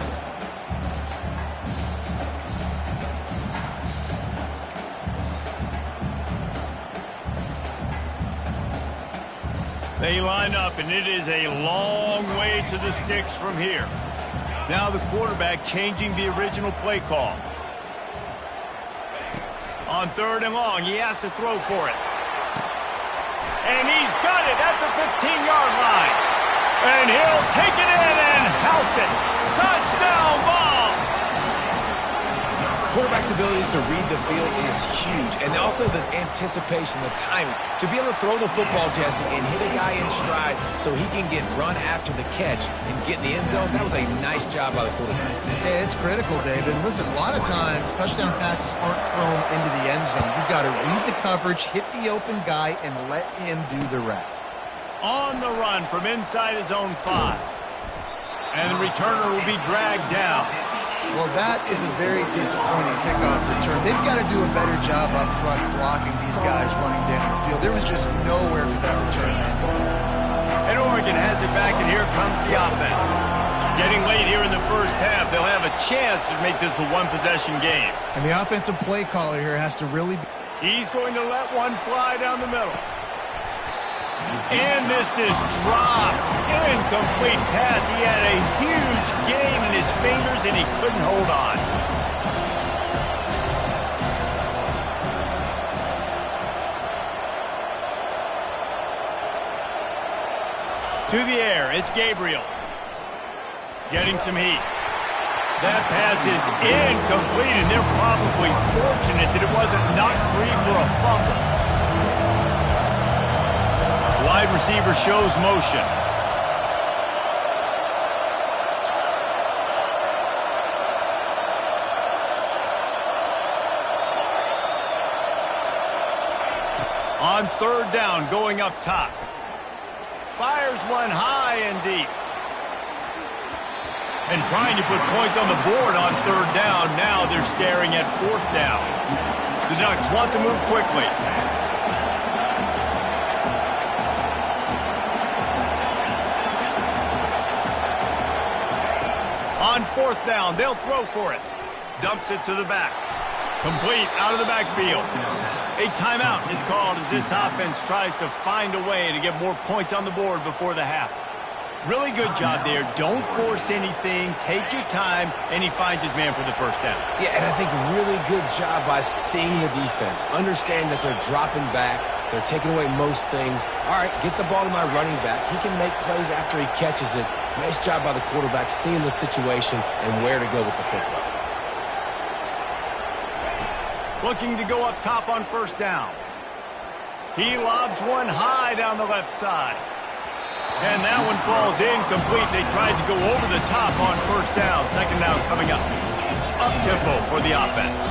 They line up, and it is a long way to the sticks from here. Now the quarterback changing the original play call. On third and long, he has to throw for it. And he's got it at the 15-yard line. And he'll take it in and house it. Touchdown ball! Quarterback's abilities to read the field is huge, and also the anticipation, the timing. To be able to throw the football, Jesse, and hit a guy in stride so he can get run after the catch and get in the end zone, that was a nice job by the quarterback. Yeah, it's critical, David. Listen, a lot of times touchdown passes aren't thrown into the end zone. You've got to read the coverage, hit the open guy, and let him do the rest. On the run from inside his own 5. And the returner will be dragged down. Well, that is a very disappointing kickoff return. They've got to do a better job up front blocking these guys running down the field. There was just nowhere for that return man. And Oregon has it back, and here comes the offense. Getting late here in the first half, they'll have a chance to make this a one-possession game. And the offensive play caller here has to really... He's going to let one fly down the middle. And this is dropped. Incomplete pass. He had a huge gain in his fingers, and he couldn't hold on. To the air, it's Gabriel. Getting some heat. That pass is incomplete, and they're probably fortunate that it wasn't knocked free for a fumble. Wide receiver shows motion. On third down, going up top. Fires one high and deep. And trying to put points on the board on third down. Now they're staring at fourth down. The Ducks want to move quickly. On fourth down, they'll throw for it. Dumps it to the back. Complete out of the backfield. A timeout is called as this offense tries to find a way to get more points on the board before the half. Really good job there. Don't force anything. Take your time, and he finds his man for the first down. Yeah, and I think really good job by seeing the defense. Understand that they're dropping back. They're taking away most things. All right, get the ball to my running back. He can make plays after he catches it. Nice job by the quarterback seeing the situation and where to go with the football. Looking to go up top on first down. He lobs one high down the left side. And that one falls incomplete. They tried to go over the top on first down. Second down coming up. Up-tempo for the offense.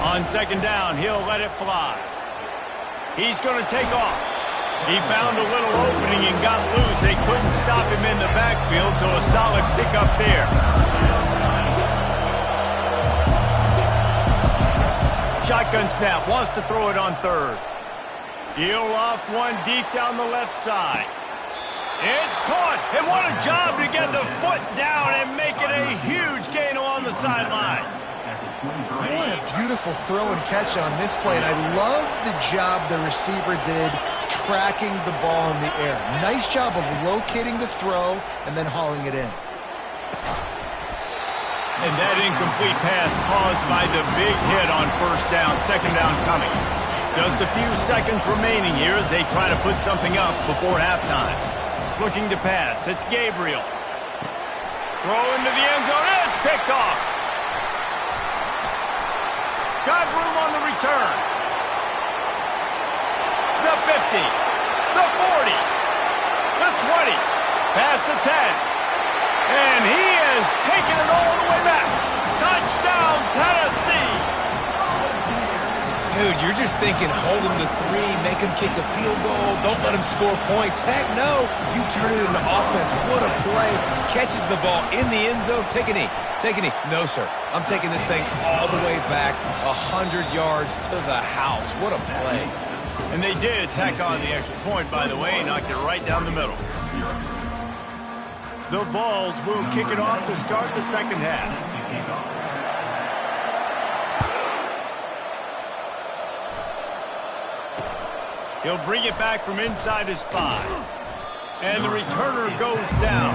On second down, he'll let it fly. He's going to take off. He found a little opening and got loose. They couldn't stop him in the backfield, so a solid pickup there. Shotgun snap, wants to throw it on third. He'll loft one deep down the left side. It's caught, and what a job to get the foot down and make it a huge gain along the sideline. What a beautiful throw and catch on this play, and I love the job the receiver did tracking the ball in the air. Nice job of locating the throw and then hauling it in. And that incomplete pass caused by the big hit on first down, second down coming. Just a few seconds remaining here as they try to put something up before halftime. Looking to pass, it's Gabriel. Throw into the end zone, it's picked off. Got room on the return. The 50, the 40, the 20, past the 10. And he is taking it all the way back. Touchdown, Tennessee. Dude, you're just thinking hold him to 3, make him kick a field goal, don't let him score points. Heck no, you turn it into offense. What a play. Catches the ball in the end zone. Take a knee. Take a knee. No, sir. I'm taking this thing all the way back 100 yards to the house. What a play. And they did tack on the extra point, by the way, knocked it right down the middle. The Vols will kick it off to start the second half. He'll bring it back from inside his 5. And the returner goes down.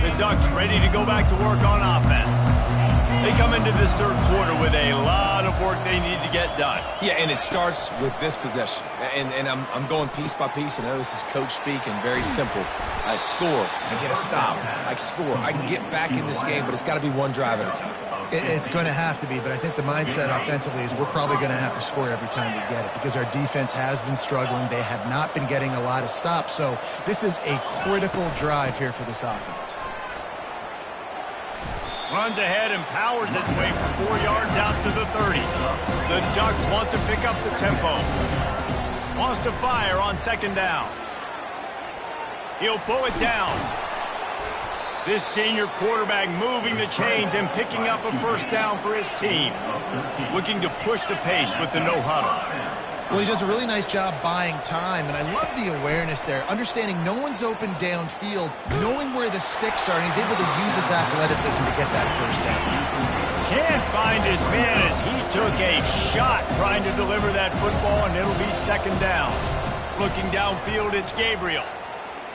The Ducks ready to go back to work on offense. They come into this third quarter with a lot of work they need to get done. Yeah, and it starts with this possession. And I'm going piece by piece. I know this is coach speak and very simple. I score, I get a stop. I score, I can get back in this game, but it's got to be one drive at a time. It's going to have to be, but I think the mindset offensively is we're probably going to have to score every time we get it because our defense has been struggling. They have not been getting a lot of stops, so this is a critical drive here for this offense. Runs ahead and powers his way for 4 yards out to the 30. The Ducks want to pick up the tempo. Wants to fire on second down. He'll pull it down. This senior quarterback moving the chains and picking up a first down for his team. Looking to push the pace with the no-huddle. Well, he does a really nice job buying time, and I love the awareness there, understanding no one's open downfield, knowing where the sticks are, and he's able to use his athleticism to get that first down. Can't find his man as he took a shot trying to deliver that football, and it'll be second down. Looking downfield, it's Gabriel.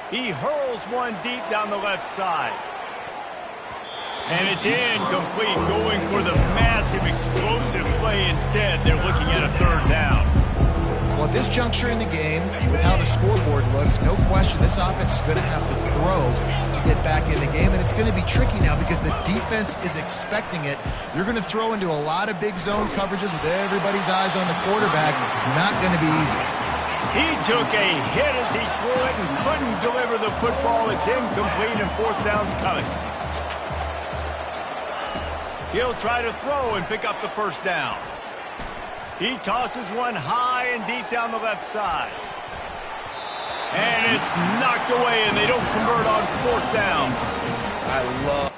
He hurls one deep down the left side. And it's incomplete, going for the massive explosive play instead. They're looking at a third down. Well, at this juncture in the game, with how the scoreboard looks, no question this offense is going to have to throw to get back in the game, and it's going to be tricky now because the defense is expecting it. You're going to throw into a lot of big zone coverages with everybody's eyes on the quarterback. Not going to be easy. He took a hit as he threw it and couldn't deliver the football. It's incomplete and fourth down's coming. He'll try to throw and pick up the first down. He tosses one high and deep down the left side. And it's knocked away, and they don't convert on fourth down. I love...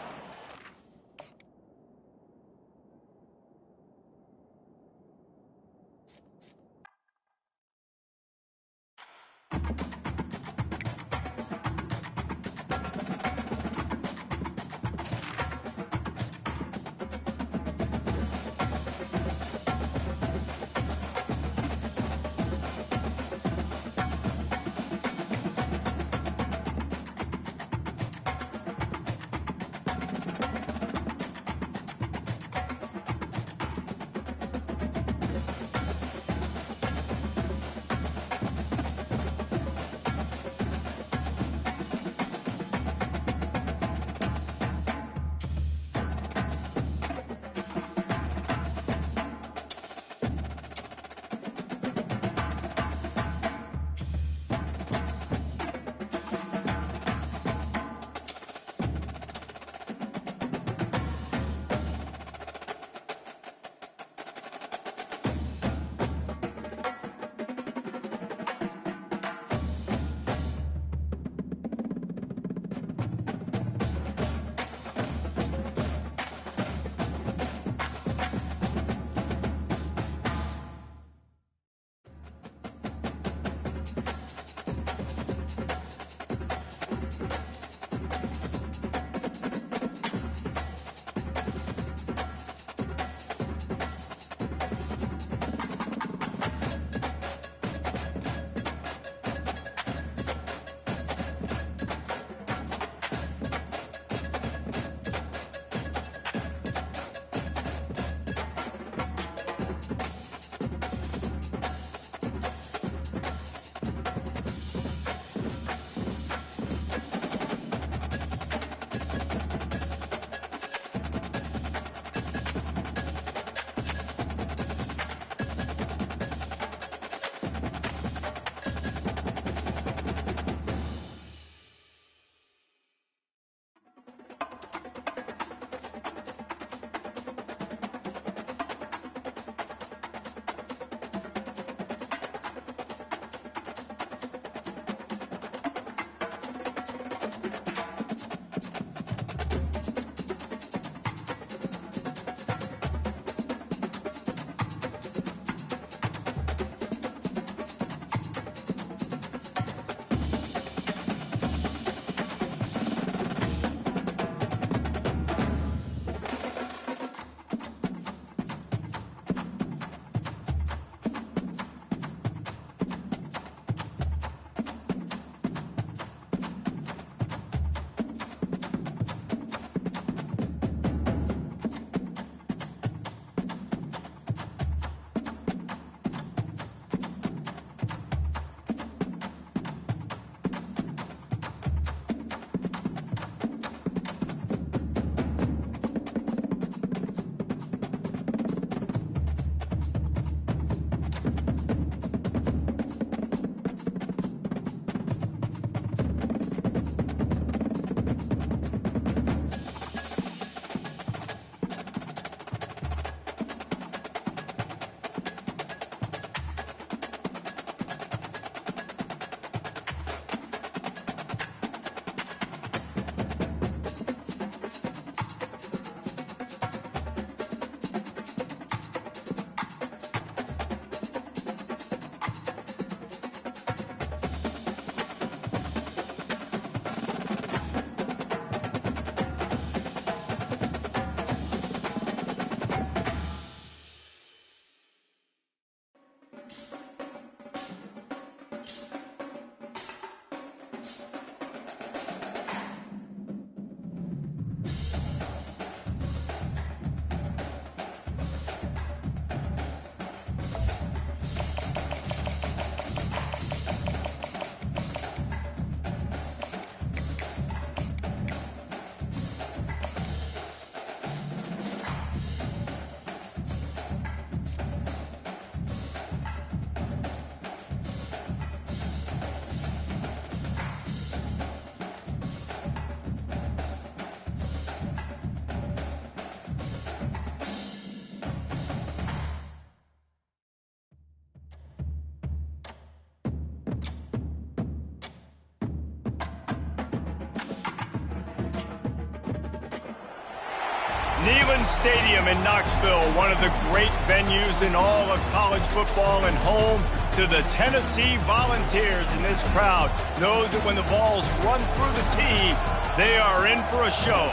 Neyland Stadium in Knoxville, one of the great venues in all of college football and home to the Tennessee Volunteers. And this crowd knows that when the balls run through the tee, they are in for a show.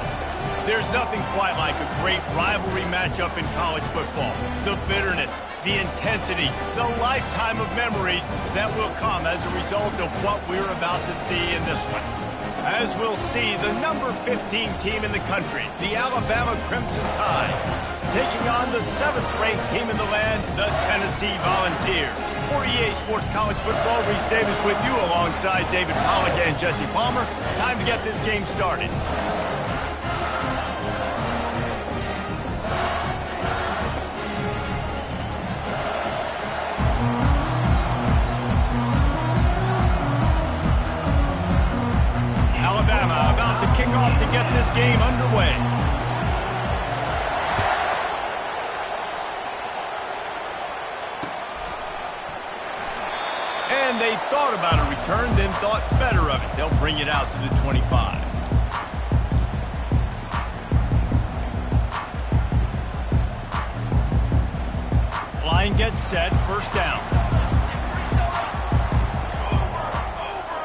There's nothing quite like a great rivalry matchup in college football. The bitterness, the intensity, the lifetime of memories that will come as a result of what we're about to see in this one. As we'll see, the number 15 team in the country, the Alabama Crimson Tide, taking on the 7th-ranked team in the land, the Tennessee Volunteers. For EA Sports College Football, Reese Davis with you alongside David Pollack and Jesse Palmer. Time to get this game started. Alabama about to kick off to get this game underway. And they thought about a return, then thought better of it. They'll bring it out to the 25. Line gets set, first down.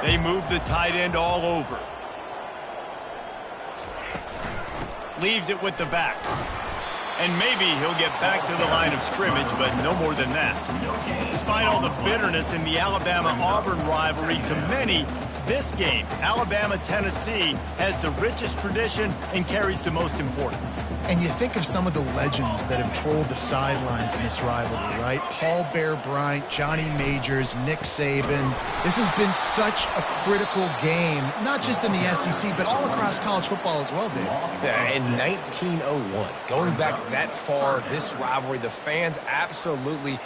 They move the tight end all over. Leaves it with the back. And maybe he'll get back to the line of scrimmage, but no more than that. Despite all the bitterness in the Alabama-Auburn rivalry, to many, this game, Alabama-Tennessee, has the richest tradition and carries the most importance. And you think of some of the legends that have trolled the sidelines in this rivalry, right? Paul Bear Bryant, Johnny Majors, Nick Saban. This has been such a critical game, not just in the SEC, but all across college football as well, Dave. Yeah, in 1901, going back that far, this rivalry, the fans absolutely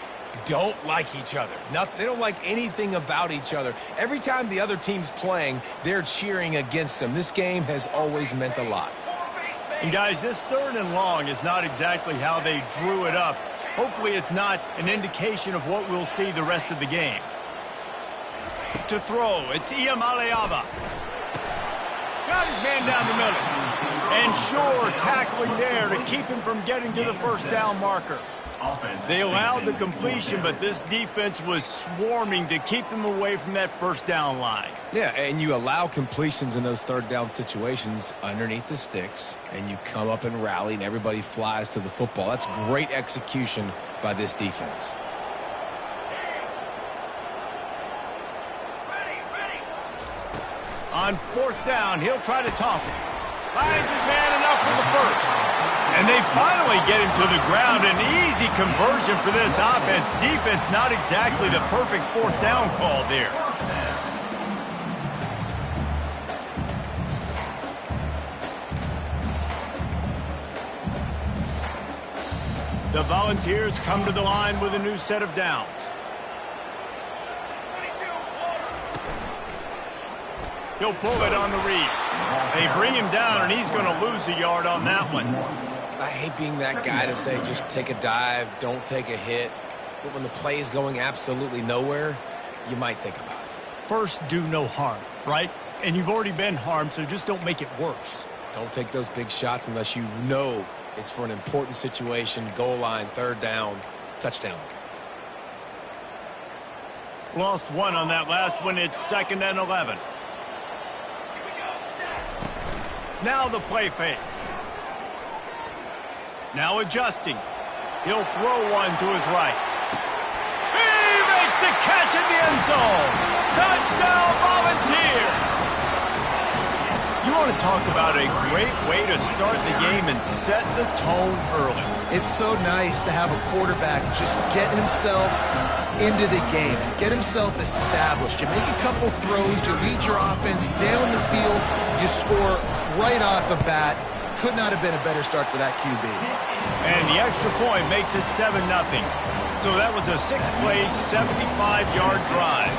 don't like each other. They don't like anything about each other. Every time the other team's playing, they're cheering against them. This game has always meant a lot. And guys, this 3rd and long is not exactly how they drew it up. Hopefully it's not an indication of what we'll see the rest of the game. To throw, it's Iamaleava. Got his man down the middle. And sure, tackling there to keep him from getting to the first down marker. They allowed the completion, but this defense was swarming to keep them away from that first down line. Yeah, and you allow completions in those 3rd down situations underneath the sticks, and you come up and rally, and everybody flies to the football. That's great execution by this defense. On 4th down, he'll try to toss it. Finds his man enough for the first. And they finally get him to the ground. An easy conversion for this offense. Defense not exactly the perfect 4th down call there. The Volunteers come to the line with a new set of downs. He'll pull it on the read. They bring him down, and he's going to lose a yard on that one. I hate being that guy to say just take a dive, don't take a hit. But when the play is going absolutely nowhere, you might think about it. First, do no harm, right? And you've already been harmed, so just don't make it worse. Don't take those big shots unless you know it's for an important situation, goal line, 3rd down, touchdown. Lost one on that last one. It's 2nd and 11. Now the play fake. Now adjusting. He'll throw one to his right. He makes the catch in the end zone. Touchdown, Volunteers. You want to talk about a great way to start the game and set the tone early. It's so nice to have a quarterback just get himself into the game, get himself established. You make a couple throws, you lead your offense down the field, you score right off the bat. Could not have been a better start for that QB. And the extra point makes it 7-0. So that was a 6-play, 75-yard drive.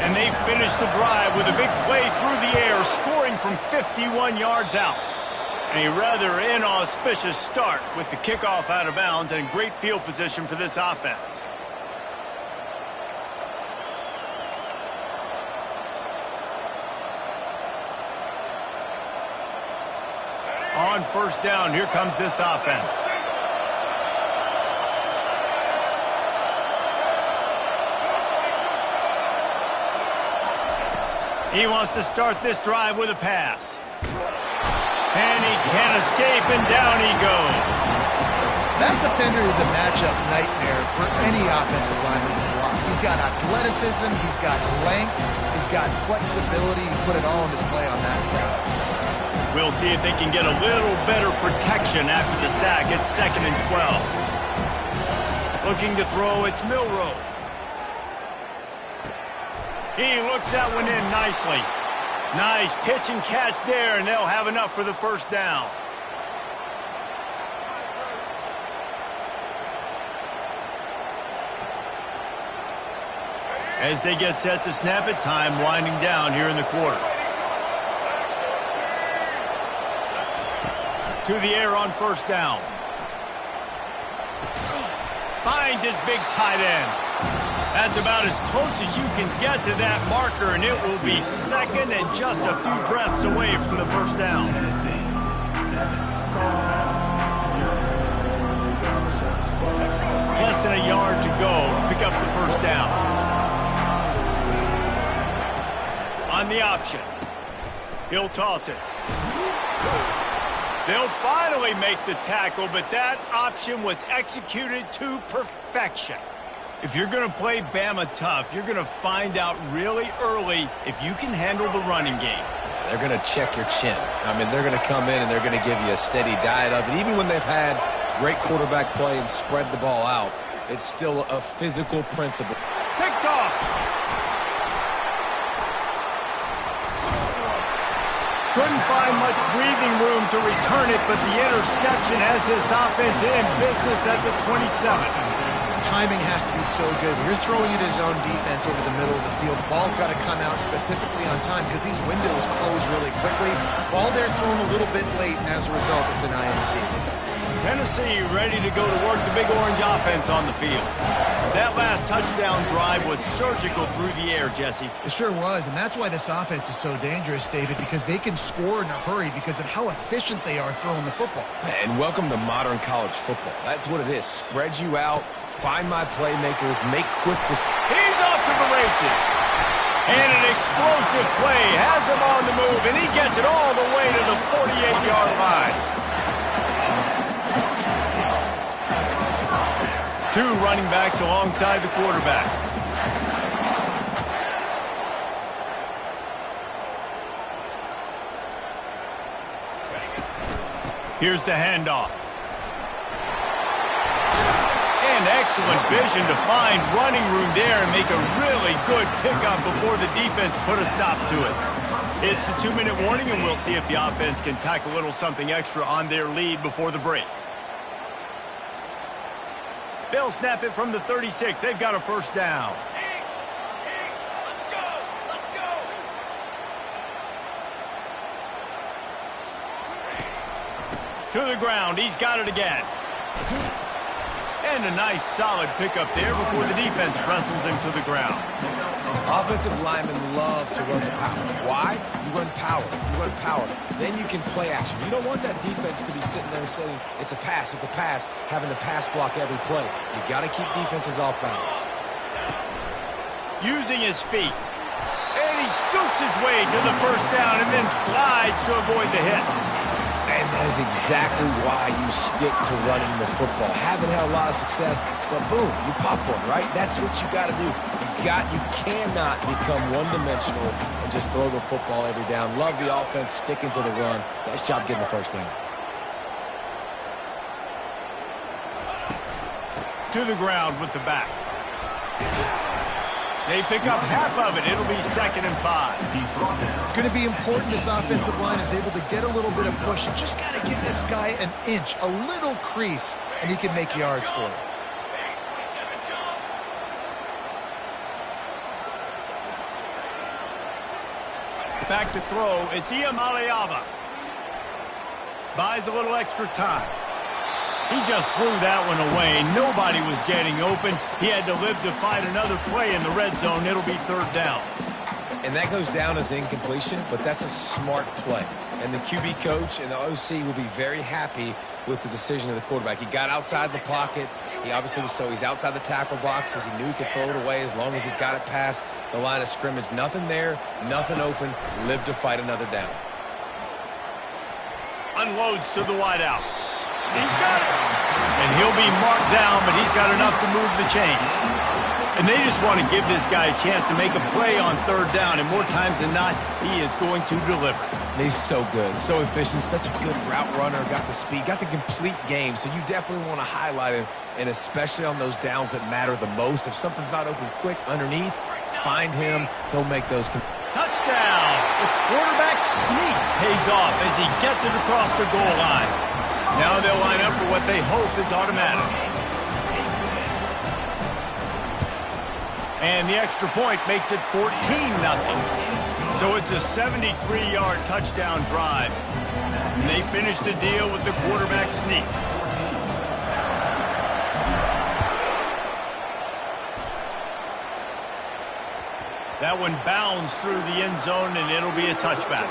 And they finished the drive with a big play through the air, scoring from 51 yards out. A rather inauspicious start with the kickoff out of bounds and great field position for this offense. On first down, here comes this offense. He wants to start this drive with a pass. And he can't escape, and down he goes. That defender is a matchup nightmare for any offensive lineman to block. He's got athleticism, he's got length, he's got flexibility. He put it all on display on that side. We'll see if they can get a little better protection after the sack. It's 2nd and 12. Looking to throw, it's Milroe. He looks that one in nicely. Nice pitch and catch there, and they'll have enough for the first down. As they get set to snap it, time winding down here in the quarter. To the air on first down. Finds his big tight end. That's about as close as you can get to that marker, and it will be 2nd and just a few breaths away from the first down. Less than a yard to go. Pick up the first down. On the option. He'll toss it. They'll finally make the tackle, but that option was executed to perfection. If you're going to play Bama tough, you're going to find out really early if you can handle the running game. They're going to check your chin. I mean, they're going to come in and they're going to give you a steady diet of it. Even when they've had great quarterback play and spread the ball out, it's still a physical principle. Picked off. Couldn't find much breathing room to return it, but the interception has this offense in business at the 27. Timing has to be so good. When you're throwing it his own defense over the middle of the field, the ball's got to come out specifically on time because these windows close really quickly. Ball there thrown a little bit late, and as a result, it's an INT. Tennessee ready to go to work the Big Orange offense on the field. That last touchdown drive was surgical through the air, Jesse. It sure was, and that's why this offense is so dangerous, David, because they can score in a hurry because of how efficient they are throwing the football. And welcome to modern college football. That's what it is. Spread you out, find my playmakers, make quick decisions. He's off to the races. And an explosive play has him on the move, and he gets it all the way to the 48-yard line. Two running backs alongside the quarterback. Here's the handoff. And excellent vision to find running room there and make a really good pickup before the defense put a stop to it. It's a 2-minute warning, and we'll see if the offense can tack a little something extra on their lead before the break. They'll snap it from the 36. They've got a first down. To the ground. He's got it again. And a nice solid pickup there before the defense wrestles him to the ground. Offensive linemen love to run the power. Why? You run power. You run power. Then you can play action. You don't want that defense to be sitting there saying, it's a pass, having to pass block every play. You got to keep defenses off balance. Using his feet. And he scoops his way to the first down and then slides to avoid the hit. And that is exactly why you stick to running the football. Haven't had a lot of success, but boom, you pop one, right? That's what you got to do. You cannot become one-dimensional and just throw the football every down. Love the offense, sticking to the run. Nice job getting the first down. To the ground with the back. They pick up half of it. It'll be 2nd and 5. It's going to be important this offensive line is able to get a little bit of push. You just got to give this guy an inch, a little crease, and he can make yards for it. Back to throw. It's Iamaleava. Buys a little extra time. He just threw that one away. Nobody was getting open. He had to live to fight another play in the red zone. It'll be 3rd down. And that goes down as incompletion, but that's a smart play. And the QB coach and the OC will be very happy with the decision of the quarterback. He got outside the pocket. He obviously was he's outside the tackle boxes. He knew he could throw it away as long as he got it past the line of scrimmage. Nothing there, nothing open. Lived to fight another down. Unloads to the wideout. He's got it. And he'll be marked down, but he's got enough to move the chains. And they just want to give this guy a chance to make a play on third down, and more times than not, he is going to deliver. He's so good, so efficient, such a good route runner, got the speed, got the complete game, so you definitely want to highlight him, and especially on those downs that matter the most. If something's not open quick underneath, find him, he'll make those. Touchdown! The quarterback sneak pays off as he gets it across the goal line. Now they'll line up for what they hope is automatic. And the extra point makes it 14-0. So it's a 73-yard touchdown drive. And they finish the deal with the quarterback sneak. That one bounds through the end zone, and it'll be a touchback.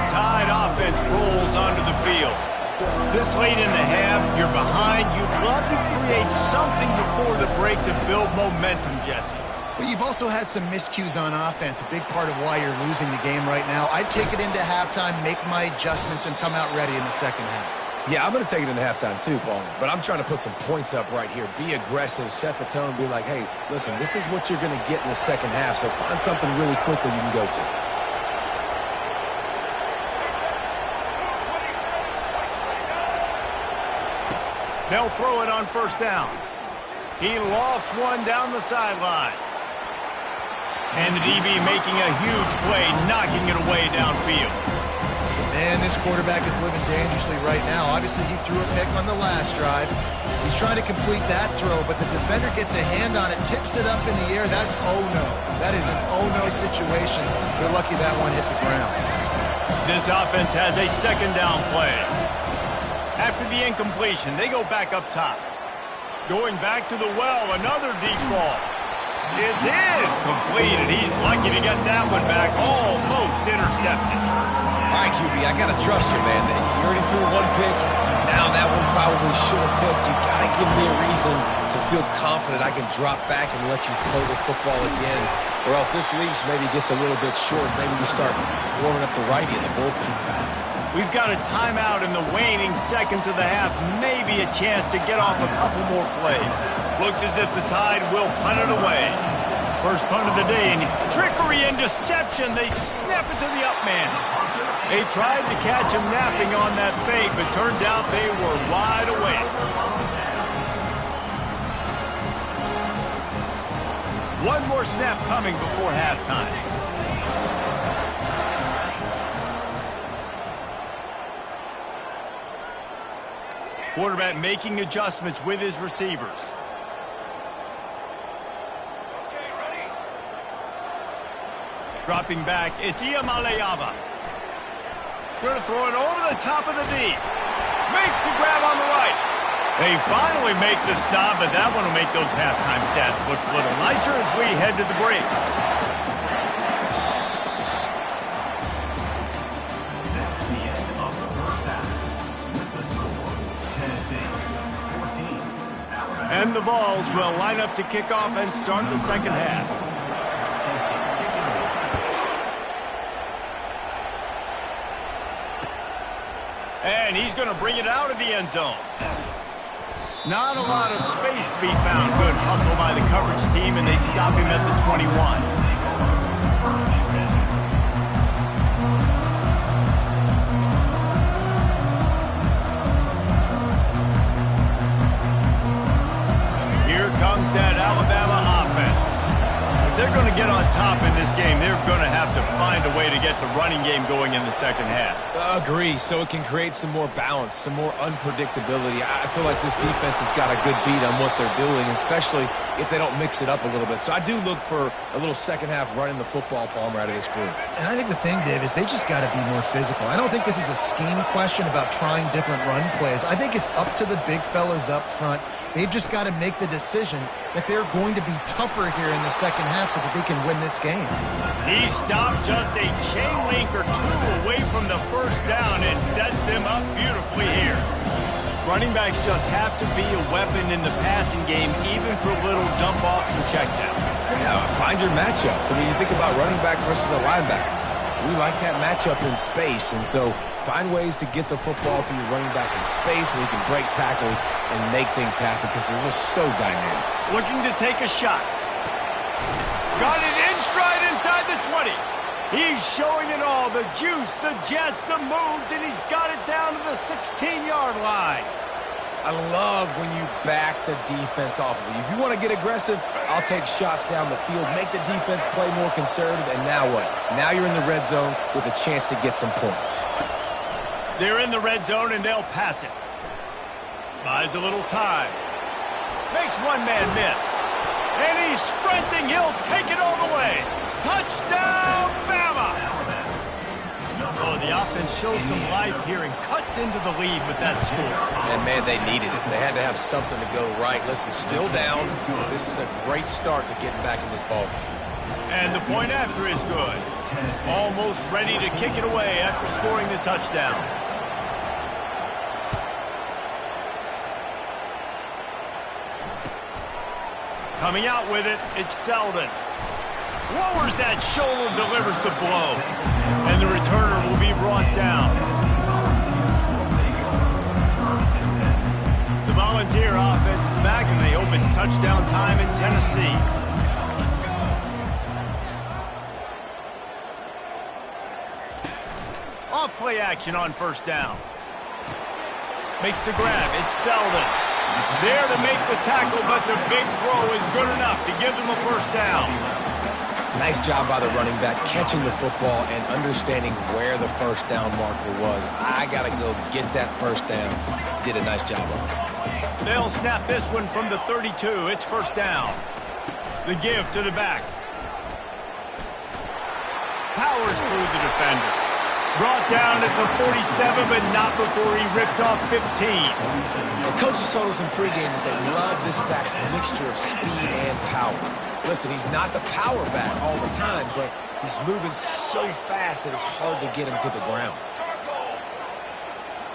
Tide offense rolls onto the field. This late in the half, you're behind. You'd love to create something before the break to build momentum, Jesse. But you've also had some miscues on offense, a big part of why you're losing the game right now. I'd take it into halftime, make my adjustments, and come out ready in the second half. Yeah, I'm going to take it into halftime too, Paul. But I'm trying to put some points up right here. Be aggressive, set the tone, be like, hey, listen, this is what you're going to get in the second half, so find something really quickly you can go to. They'll throw it on first down. He lofts one down the sideline. And the DB making a huge play, knocking it away downfield. Man, this quarterback is living dangerously right now. Obviously, he threw a pick on the last drive. He's trying to complete that throw, but the defender gets a hand on it, tips it up in the air. That's oh-no. That is an oh-no situation. They're lucky that one hit the ground. This offense has a second down play. After the incompletion, they go back up top. Going back to the well, another deep ball. It's incomplete, and he's lucky to get that one back, almost intercepted. All right, QB, I got to trust you, man. You already threw one pick. Now that one probably should have picked. You got to give me a reason to feel confident I can drop back and let you throw the football again, or else this leash maybe gets a little bit short. Maybe we start warming up the righty in the bullpen. We've got a timeout in the waning seconds of the half. Maybe a chance to get off a couple more plays. Looks as if the Tide will punt it away. First punt of the day, and trickery and deception. They snap it to the up man. They tried to catch him napping on that fake, but turns out they were wide awake. One more snap coming before halftime. Quarterback making adjustments with his receivers. Dropping back, it's Iamaleava. Going to throw it over the top of the D. Makes the grab on the right. They finally make the stop, but that one will make those halftime stats look a little nicer as we head to the break. That's the end of the first half. With the score, Tennessee 14. And the Vols will line up to kick off and start the second half. And he's going to bring it out of the end zone. Not a lot of space to be found. Good hustle by the coverage team, and they stop him at the 21. Here comes that Alabama offense. If they're going to get on top in this game, they're going to have to find a way to get the running game going in the second half. Agree, so it can create some more balance, some more unpredictability. I feel like this defense has got a good beat on what they're doing, especially if they don't mix it up a little bit. So I do look for a little second half running the football, Palmer, out of this group. And I think the thing, Dave, is they just got to be more physical. I don't think this is a scheme question about trying different run plays. I think it's up to the big fellas up front. They've just got to make the decision that they're going to be tougher here in the second half so that they can win this game. He stopped just a chain link or two away from the first down and sets them up beautifully here. Running backs just have to be a weapon in the passing game, even for little dump-offs and checkdowns. Yeah, find your matchups. I mean, you think about running back versus a linebacker. We like that matchup in space, and so find ways to get the football to your running back in space where you can break tackles and make things happen because they're just so dynamic. Looking to take a shot. Got it in stride inside the 20. He's showing it all, the juice, the jets, the moves, and he's got it down to the 16-yard line. I love when you back the defense off of you. If you want to get aggressive, I'll take shots down the field, make the defense play more conservative, and now what? Now you're in the red zone with a chance to get some points. They're in the red zone, and they'll pass it. Buys a little time. Makes one man miss. And he's sprinting. He'll take it all the way. Touchdown, Bama! Oh, the offense shows some life here and cuts into the lead with that score. And, man, they needed it. They had to have something to go right. Listen, still down. This is a great start to getting back in this ballgame. And the point after is good. Almost ready to kick it away after scoring the touchdown. Coming out with it, it's Selden. Lowers that shoulder, delivers the blow. And the returner will be brought down. The Volunteer offense is back, and they hope it's touchdown time in Tennessee. Off play action on first down. Makes the grab. It's Selden. There to make the tackle, but the big throw is good enough to give them a first down. Nice job by the running back catching the football and understanding where the first down marker was. I got to go get that first down. Did a nice job of it. They'll snap this one from the 32. It's first down. The give to the back. Powers through the defender. Brought down at the 47, but not before he ripped off 15. The coaches told us in pregame that they love this back's mixture of speed and power. Listen, he's not the power back all the time, but he's moving so fast that it's hard to get him to the ground.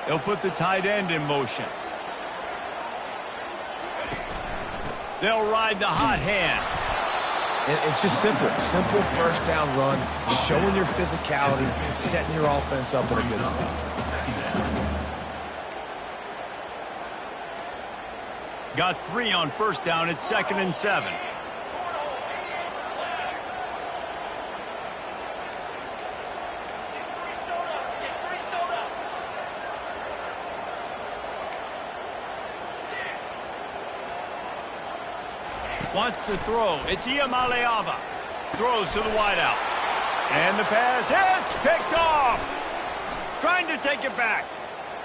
They'll put the tight end in motion. They'll ride the hot hand. And it's just simple first down run, showing your physicality, setting your offense up in a good spot. Got 3 on first down. It's 2nd and 7. Wants to throw. It's Iamaleava. Throws to the wideout. And the pass hits. Picked off. Trying to take it back.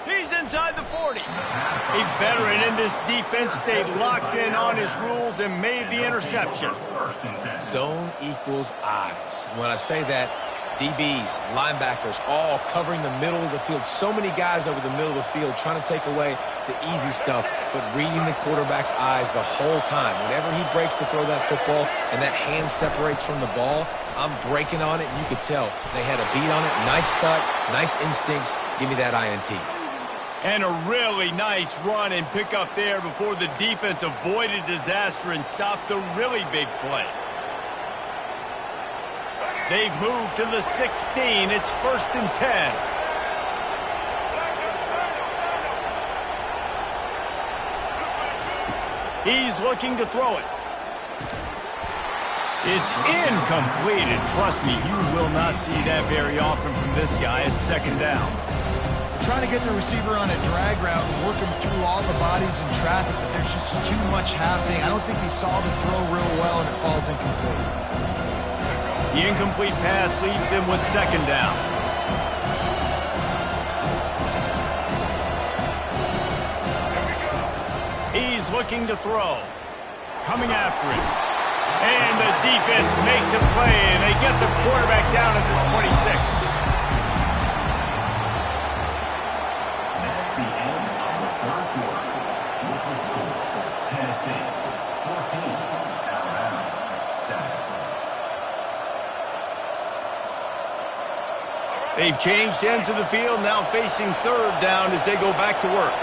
He's inside the 40. A veteran in this defense stayed locked in on his rules and made the interception. Zone equals eyes. When I say that, DBs, linebackers, all covering the middle of the field. So many guys over the middle of the field trying to take away the easy stuff, but reading the quarterback's eyes the whole time. Whenever he breaks to throw that football and that hand separates from the ball, I'm breaking on it, and you could tell they had a beat on it. Nice cut, nice instincts. Give me that INT. And a really nice run and pick up there before the defense avoided disaster and stopped the really big play. They've moved to the 16. It's 1st and 10. He's looking to throw it. It's incomplete, and trust me, you will not see that very often from this guy. It's 2nd down. Trying to get the receiver on a drag route and work him through all the bodies in traffic, but there's just too much happening. I don't think he saw the throw real well, and it falls incomplete. The incomplete pass leaves him with 2nd down. He's looking to throw. coming after it. And the defense makes a play, and they get the quarterback down at the 26. That's the end of the third quarter. With the score, Tennessee 14, Alabama 7. They've changed ends of the field, now facing third down as they go back to work.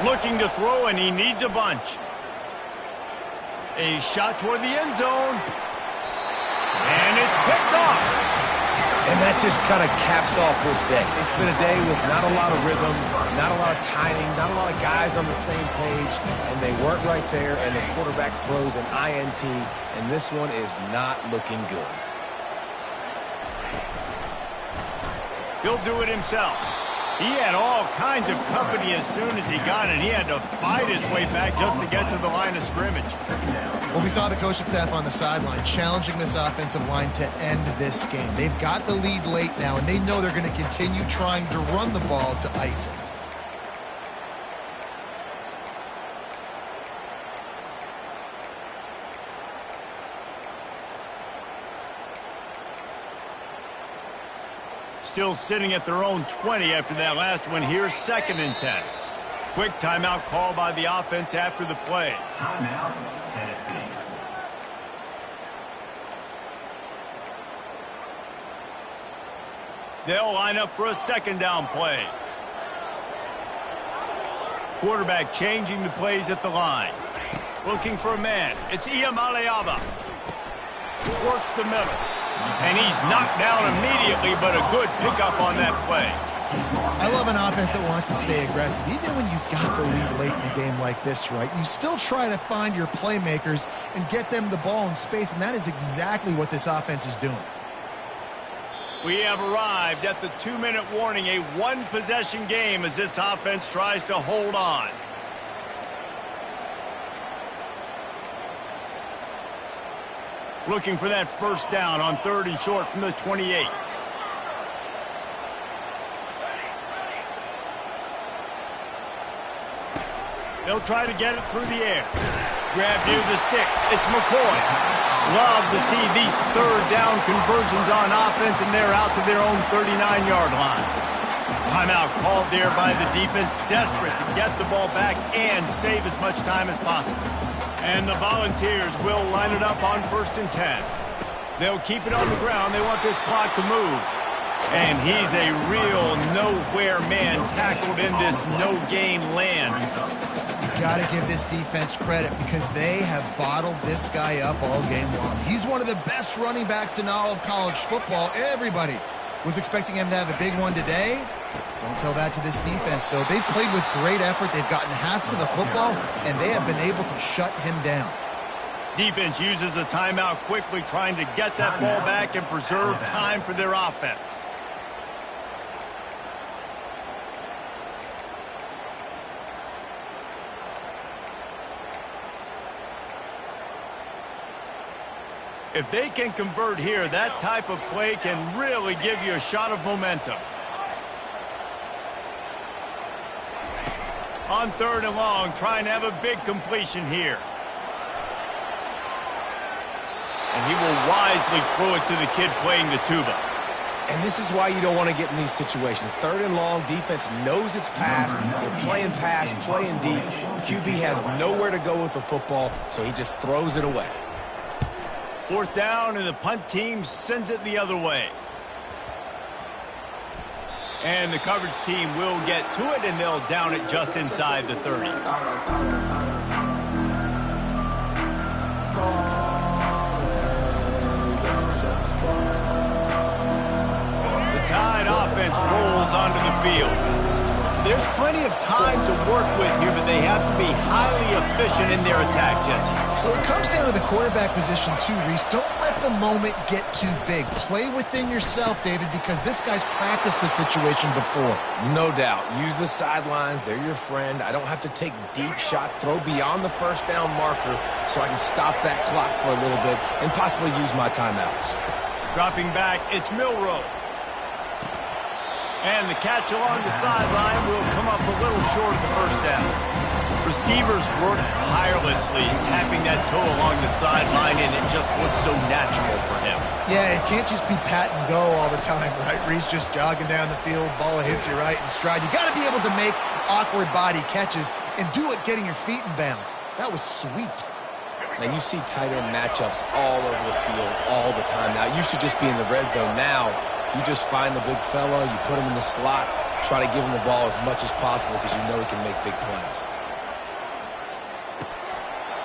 Looking to throw, and he needs a bunch. A shot toward the end zone. And it's picked off. And that just kind of caps off this day. It's been a day with not a lot of rhythm, not a lot of timing, not a lot of guys on the same page, and they weren't right there, and the quarterback throws an INT, and this one is not looking good. He'll do it himself. He had all kinds of company as soon as he got it. He had to fight his way back just to get to the line of scrimmage. Well, we saw the coaching staff on the sideline challenging this offensive line to end this game. They've got the lead late now, and they know they're going to continue trying to run the ball to ice it. Still sitting at their own 20 after that last one. Here's 2nd and 10. Quick timeout call by the offense after the play. Timeout, Tennessee. They'll line up for a 2nd down play. Quarterback changing the plays at the line. Looking for a man. It's Iamaleava. Works the middle. And he's knocked down immediately, but a good pickup on that play. I love an offense that wants to stay aggressive. Even when you've got the lead late in a game like this, right, you still try to find your playmakers and get them the ball in space, and that is exactly what this offense is doing. We have arrived at the 2-minute warning, a one-possession game as this offense tries to hold on. Looking for that 1st down on 3rd and short from the 28. They'll try to get it through the air. Grab near the sticks. It's McCoy. Love to see these 3rd down conversions on offense, and they're out to their own 39-yard line. Timeout called there by the defense, desperate to get the ball back and save as much time as possible. And the Volunteers will line it up on 1st and 10. They'll keep it on the ground. They want this clock to move. And he's a real nowhere man tackled in this no-gain land. You got to give this defense credit because they have bottled this guy up all game long. He's one of the best running backs in all of college football. Everybody was expecting him to have a big one today. Don't tell that to this defense, though. They've played with great effort. They've gotten hats to the football, and they have been able to shut him down. Defense uses a timeout quickly, trying to get that ball back and preserve time for their offense. If they can convert here, that type of play can really give you a shot of momentum. On 3rd and long, trying to have a big completion here. And he will wisely throw it to the kid playing the tuba. And this is why you don't want to get in these situations. 3rd and long, defense knows it's pass. They're playing pass, playing deep. QB has nowhere to go with the football, so he just throws it away. 4th down, and the punt team sends it the other way. And the coverage team will get to it, and they'll down it just inside the 30. The Tide offense rolls onto the field. There's plenty of time to work with here, but they have to be highly efficient in their attack, Jesse. So it comes down to the quarterback position too, Reese. Don't let the moment get too big. Play within yourself, David, because this guy's practiced the situation before. No doubt. Use the sidelines. They're your friend. I don't have to take deep shots, throw beyond the 1st down marker so I can stop that clock for a little bit and possibly use my timeouts. Dropping back, it's Milroe. And the catch along the sideline will come up a little short of the 1st down. receivers work tirelessly, tapping that toe along the sideline, and it just looks so natural for him. Yeah, it can't just be pat and go all the time, right? Reese just jogging down the field, ball hits you right in stride. You got to be able to make awkward body catches and do it getting your feet in bounds. That was sweet. Man, you see tight end matchups all over the field all the time. Now, it used to just be in the red zone. Now, you just find the big fella, you put him in the slot, try to give him the ball as much as possible because you know he can make big plays.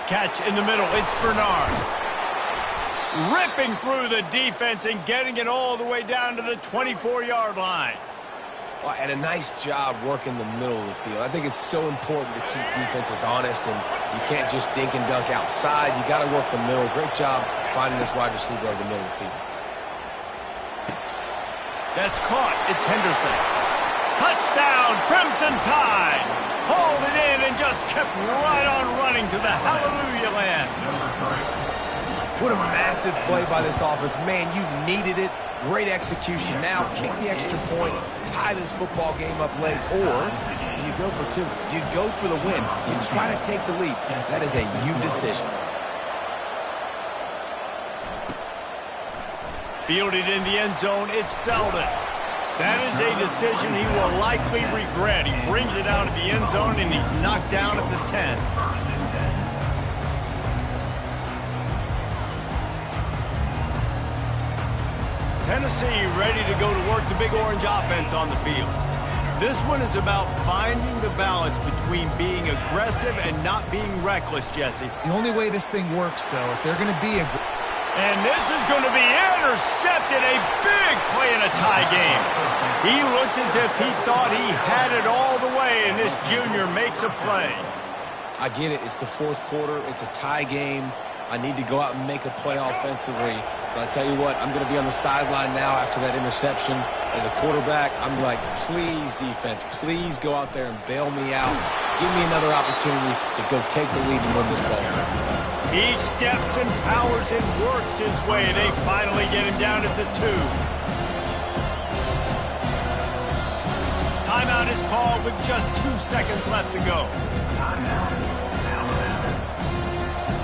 Catch in the middle. It's Bernard. Ripping through the defense and getting it all the way down to the 24-yard line. Well, and a nice job working the middle of the field. I think it's so important to keep defenses honest, and you can't just dink and dunk outside. You got to work the middle. Great job finding this wide receiver over the middle of the field. That's caught. It's Henderson. Touchdown, Crimson Tide. Hauled it in and just kept right on running to the hallelujah land. What a massive play by this offense. Man, you needed it. Great execution. Now kick the extra point, tie this football game up late, or do you go for two? Do you go for the win? Do you try to take the lead? That is a you decision. Fielded in the end zone, it's Selden. That is a decision he will likely regret. He brings it out of the end zone, and he's knocked down at the 10. Tennessee ready to go to work the Big Orange offense on the field. This one is about finding the balance between being aggressive and not being reckless, Jesse. The only way this thing works, though, if they're going to be And this is going to be intercepted. A big play in a tie game. He looked as if he thought he had it all the way, and this junior makes a play. I get it. It's the fourth quarter. It's a tie game. I need to go out and make a play offensively. But I tell you what, I'm going to be on the sideline now after that interception. As a quarterback, I'm like, please, defense, please go out there and bail me out. Give me another opportunity to go take the lead and win this ball game. He steps and powers and works his way. They finally get him down at the 2. Timeout is called with just 2 seconds left to go.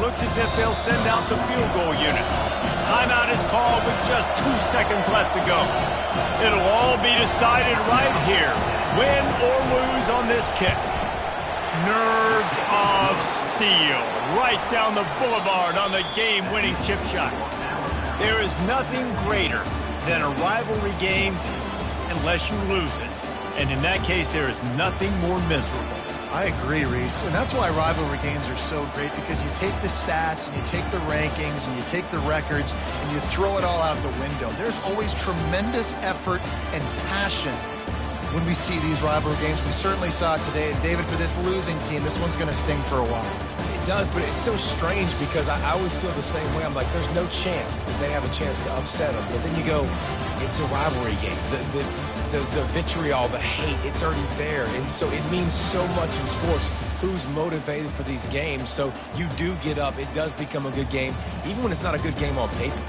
Looks as if they'll send out the field goal unit. Timeout is called with just 2 seconds left to go. It'll all be decided right here. Win or lose on this kick. Nerves of steel. Right down the boulevard on the game-winning chip shot. There is nothing greater than a rivalry game unless you lose it. And in that case, there is nothing more miserable. I agree, Reese. And that's why rivalry games are so great, because you take the stats and you take the rankings and you take the records and you throw it all out the window. There's always tremendous effort and passion when we see these rivalry games. We certainly saw it today. And David, for this losing team, this one's going to sting for a while. It does, but it's so strange because I always feel the same way. I'm like, there's no chance that they have a chance to upset them. But then you go, it's a rivalry game. The vitriol, the hate, it's already there. And so it means so much in sports. Who's motivated for these games? So you do get up. It does become a good game, even when it's not a good game on paper.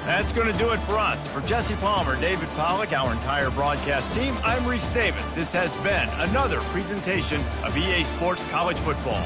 That's going to do it for us. For Jesse Palmer, David Pollack, our entire broadcast team, I'm Reese Davis. This has been another presentation of EA Sports College Football.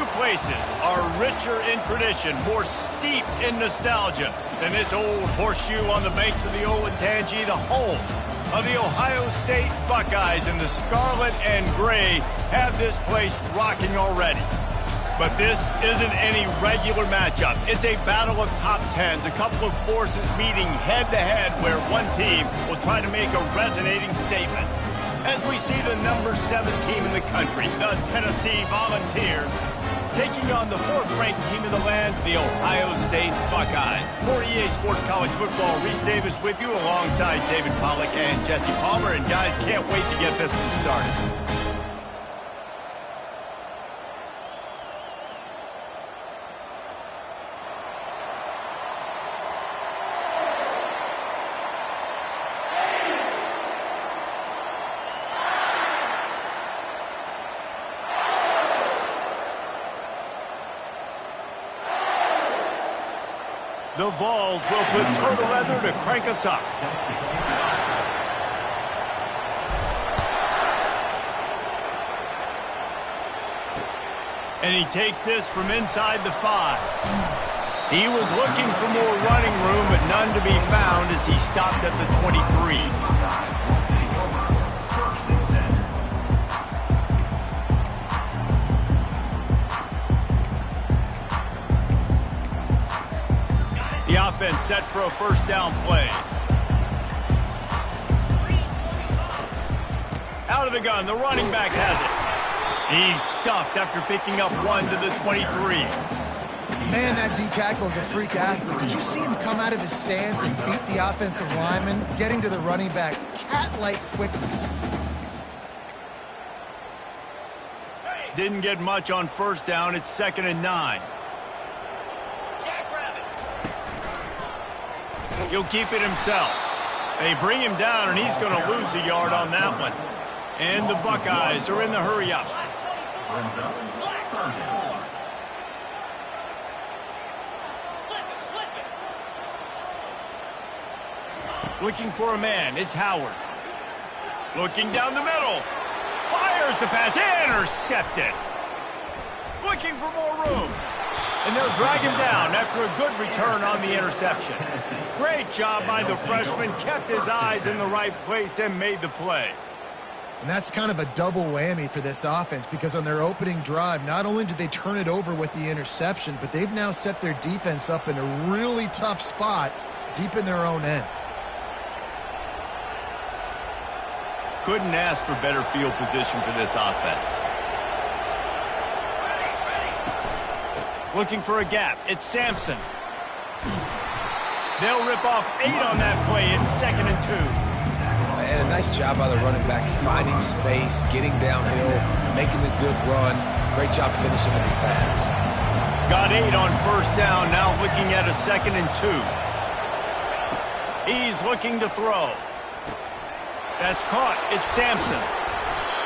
Few places are richer in tradition, more steeped in nostalgia than this old horseshoe on the banks of the Olentangy, the home of the Ohio State Buckeyes, and the scarlet and gray have this place rocking already. But this isn't any regular matchup. It's a battle of top tens, a couple of forces meeting head-to-head where one team will try to make a resonating statement. As we see the number 7 team in the country, the Tennessee Volunteers, taking on the 4th-ranked team in the land, the Ohio State Buckeyes. For EA Sports College Football, Reese Davis with you alongside David Pollack and Jesse Palmer. And guys, can't wait to get this one started. The Vols will put total leather to crank us up. And he takes this from inside the 5. He was looking for more running room, but none to be found as he stopped at the 23. The offense set for a first down play. Out of the gun, the running back has it. He's stuffed after picking up 1 to the 23. Man, that D-tackle is a freak athlete. Did you see him come out of his stance and beat the offensive lineman, getting to the running back? Cat-like quickness. Didn't get much on first down. It's 2nd and 9. He'll keep it himself. They bring him down, and he's going to lose a yard on that one. And the Buckeyes are in the hurry-up. Looking for a man. It's Howard. Looking down the middle. Fires the pass. Intercepted. Looking for more room. And they'll drag him down after a good return on the interception. Great job by the freshman. Kept his eyes in the right place and made the play. And that's kind of a double whammy for this offense, because on their opening drive, not only did they turn it over with the interception, but they've now set their defense up in a really tough spot deep in their own end. Couldn't ask for better field position for this offense. Looking for a gap. It's Sampson. They'll rip off 8 on that play. It's 2nd and 2. And a nice job by the running back, finding space, getting downhill, making the good run. Great job finishing with his pads. Got 8 on first down. Now looking at a 2nd and 2. He's looking to throw. That's caught. It's Sampson.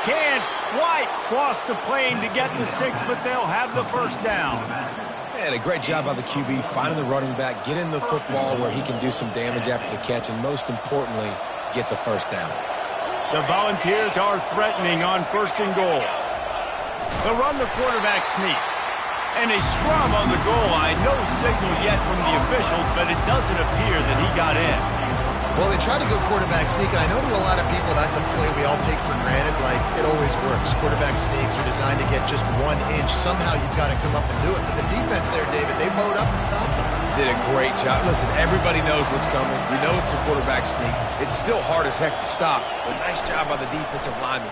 Can't quite cross the plane to get the 6, but they'll have the first down. And a great job by the QB, finding the running back, getting the football where he can do some damage after the catch, and most importantly, get the first down. The Volunteers are threatening on 1st and goal. They'll run the quarterback sneak. And a scrum on the goal line. No signal yet from the officials, but it doesn't appear that he got in. Well, they try to go quarterback sneak, and I know to a lot of people that's a play we all take for granted, like it always works. Quarterback sneaks are designed to get just 1 inch. Somehow you've got to come up and do it. But the defense there, David, they bowed up and stopped them. Did a great job. Listen, everybody knows what's coming. You know it's a quarterback sneak. It's still hard as heck to stop, but nice job by the defensive lineman.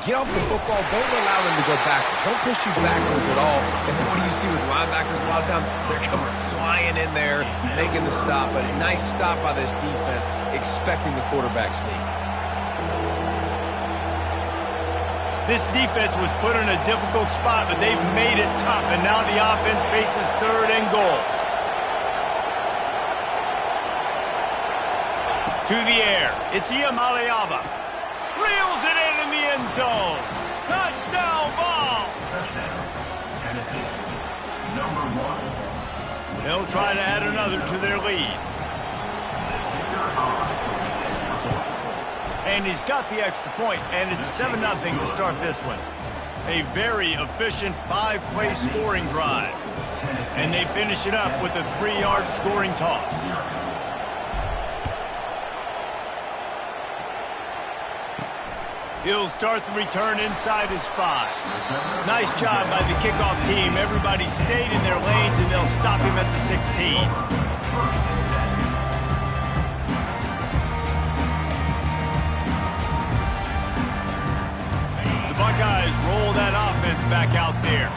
Get off the football. Don't allow them to go backwards. Don't push you backwards at all. And then what do you see with linebackers a lot of times? They're coming flying in there, making the stop. But a nice stop by this defense, expecting the quarterback sneak. This defense was put in a difficult spot, but they've made it tough. And now the offense faces 3rd and goal. To the air. It's Iamaleava. Reels it in the end zone. Touchdown ball. Tennessee, number 1. They'll try to add another to their lead. And he's got the extra point, and it's 7-0 to start this one. A very efficient 5-play scoring drive. And they finish it up with a 3-yard scoring toss. He'll start the return inside his 5. Nice job by the kickoff team. Everybody stayed in their lanes, and they'll stop him at the 16. The Buckeyes roll that offense back out there.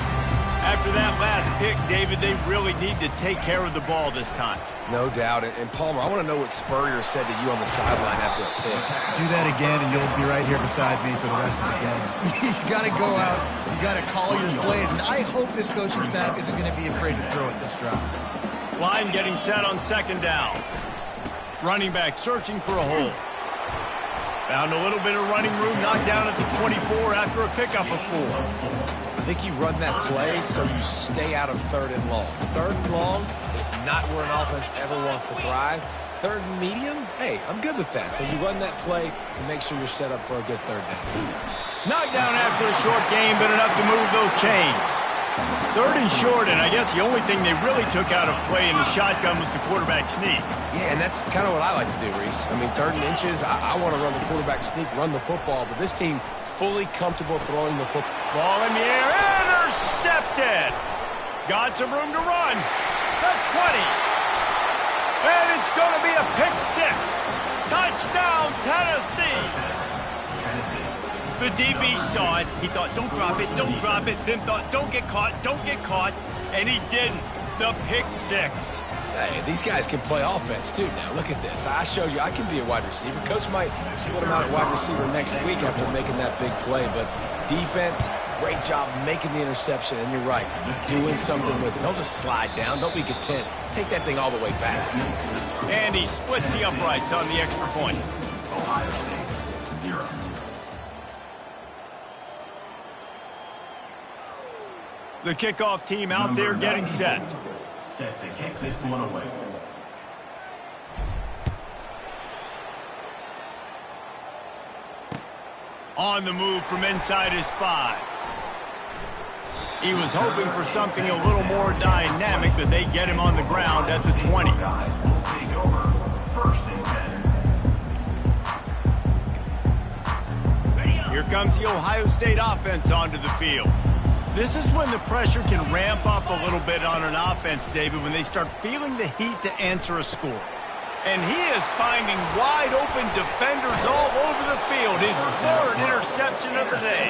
After that last pick, David, they really need to take care of the ball this time. No doubt. And Palmer, I want to know what Spurrier said to you on the sideline after a pick. Do that again, and you'll be right here beside me for the rest of the game. You got to go out. You got to call your plays. And I hope this coaching staff isn't going to be afraid to throw it this drive. Line getting set on 2nd down. Running back searching for a hole. Found a little bit of running room, knocked down at the 24 after a pickup of 4. I think you run that play so you stay out of 3rd and long. 3rd and long is not where an offense ever wants to thrive. 3rd and medium, hey, I'm good with that. So you run that play to make sure you're set up for a good 3rd down. Knocked down after a short game, but enough to move those chains. 3rd and short, and I guess the only thing they really took out of play in the shotgun was the quarterback sneak. Yeah, and that's kind of what I like to do, Reese. I mean, 3rd and inches, I want to run the quarterback sneak, run the football, but this team fully comfortable throwing the football. Ball in the air, intercepted. Got some room to run. The 20. And it's going to be a pick 6. Touchdown, Tennessee. The DB saw it. He thought, don't drop it, don't drop it. Then thought, don't get caught. And he didn't. The pick 6. Hey, these guys can play offense, too. Now, look at this. I showed you I can be a wide receiver. Coach might split him out at wide receiver next week after making that big play. But defense, great job making the interception. And you're right, doing something with it. Don't just slide down. Don't be content. Take that thing all the way back. And he splits the uprights on the extra point. Ohio State, 0. The kickoff team out there getting set. Set to kick this one away. On the move from inside his 5. He was hoping for something a little more dynamic, but they get him on the ground at the 20. Guys will take over 1st and 10. Here comes the Ohio State offense onto the field. This is when the pressure can ramp up a little bit on an offense, David, when they start feeling the heat to answer a score. And he is finding wide open defenders all over the field. His 3rd interception of the day.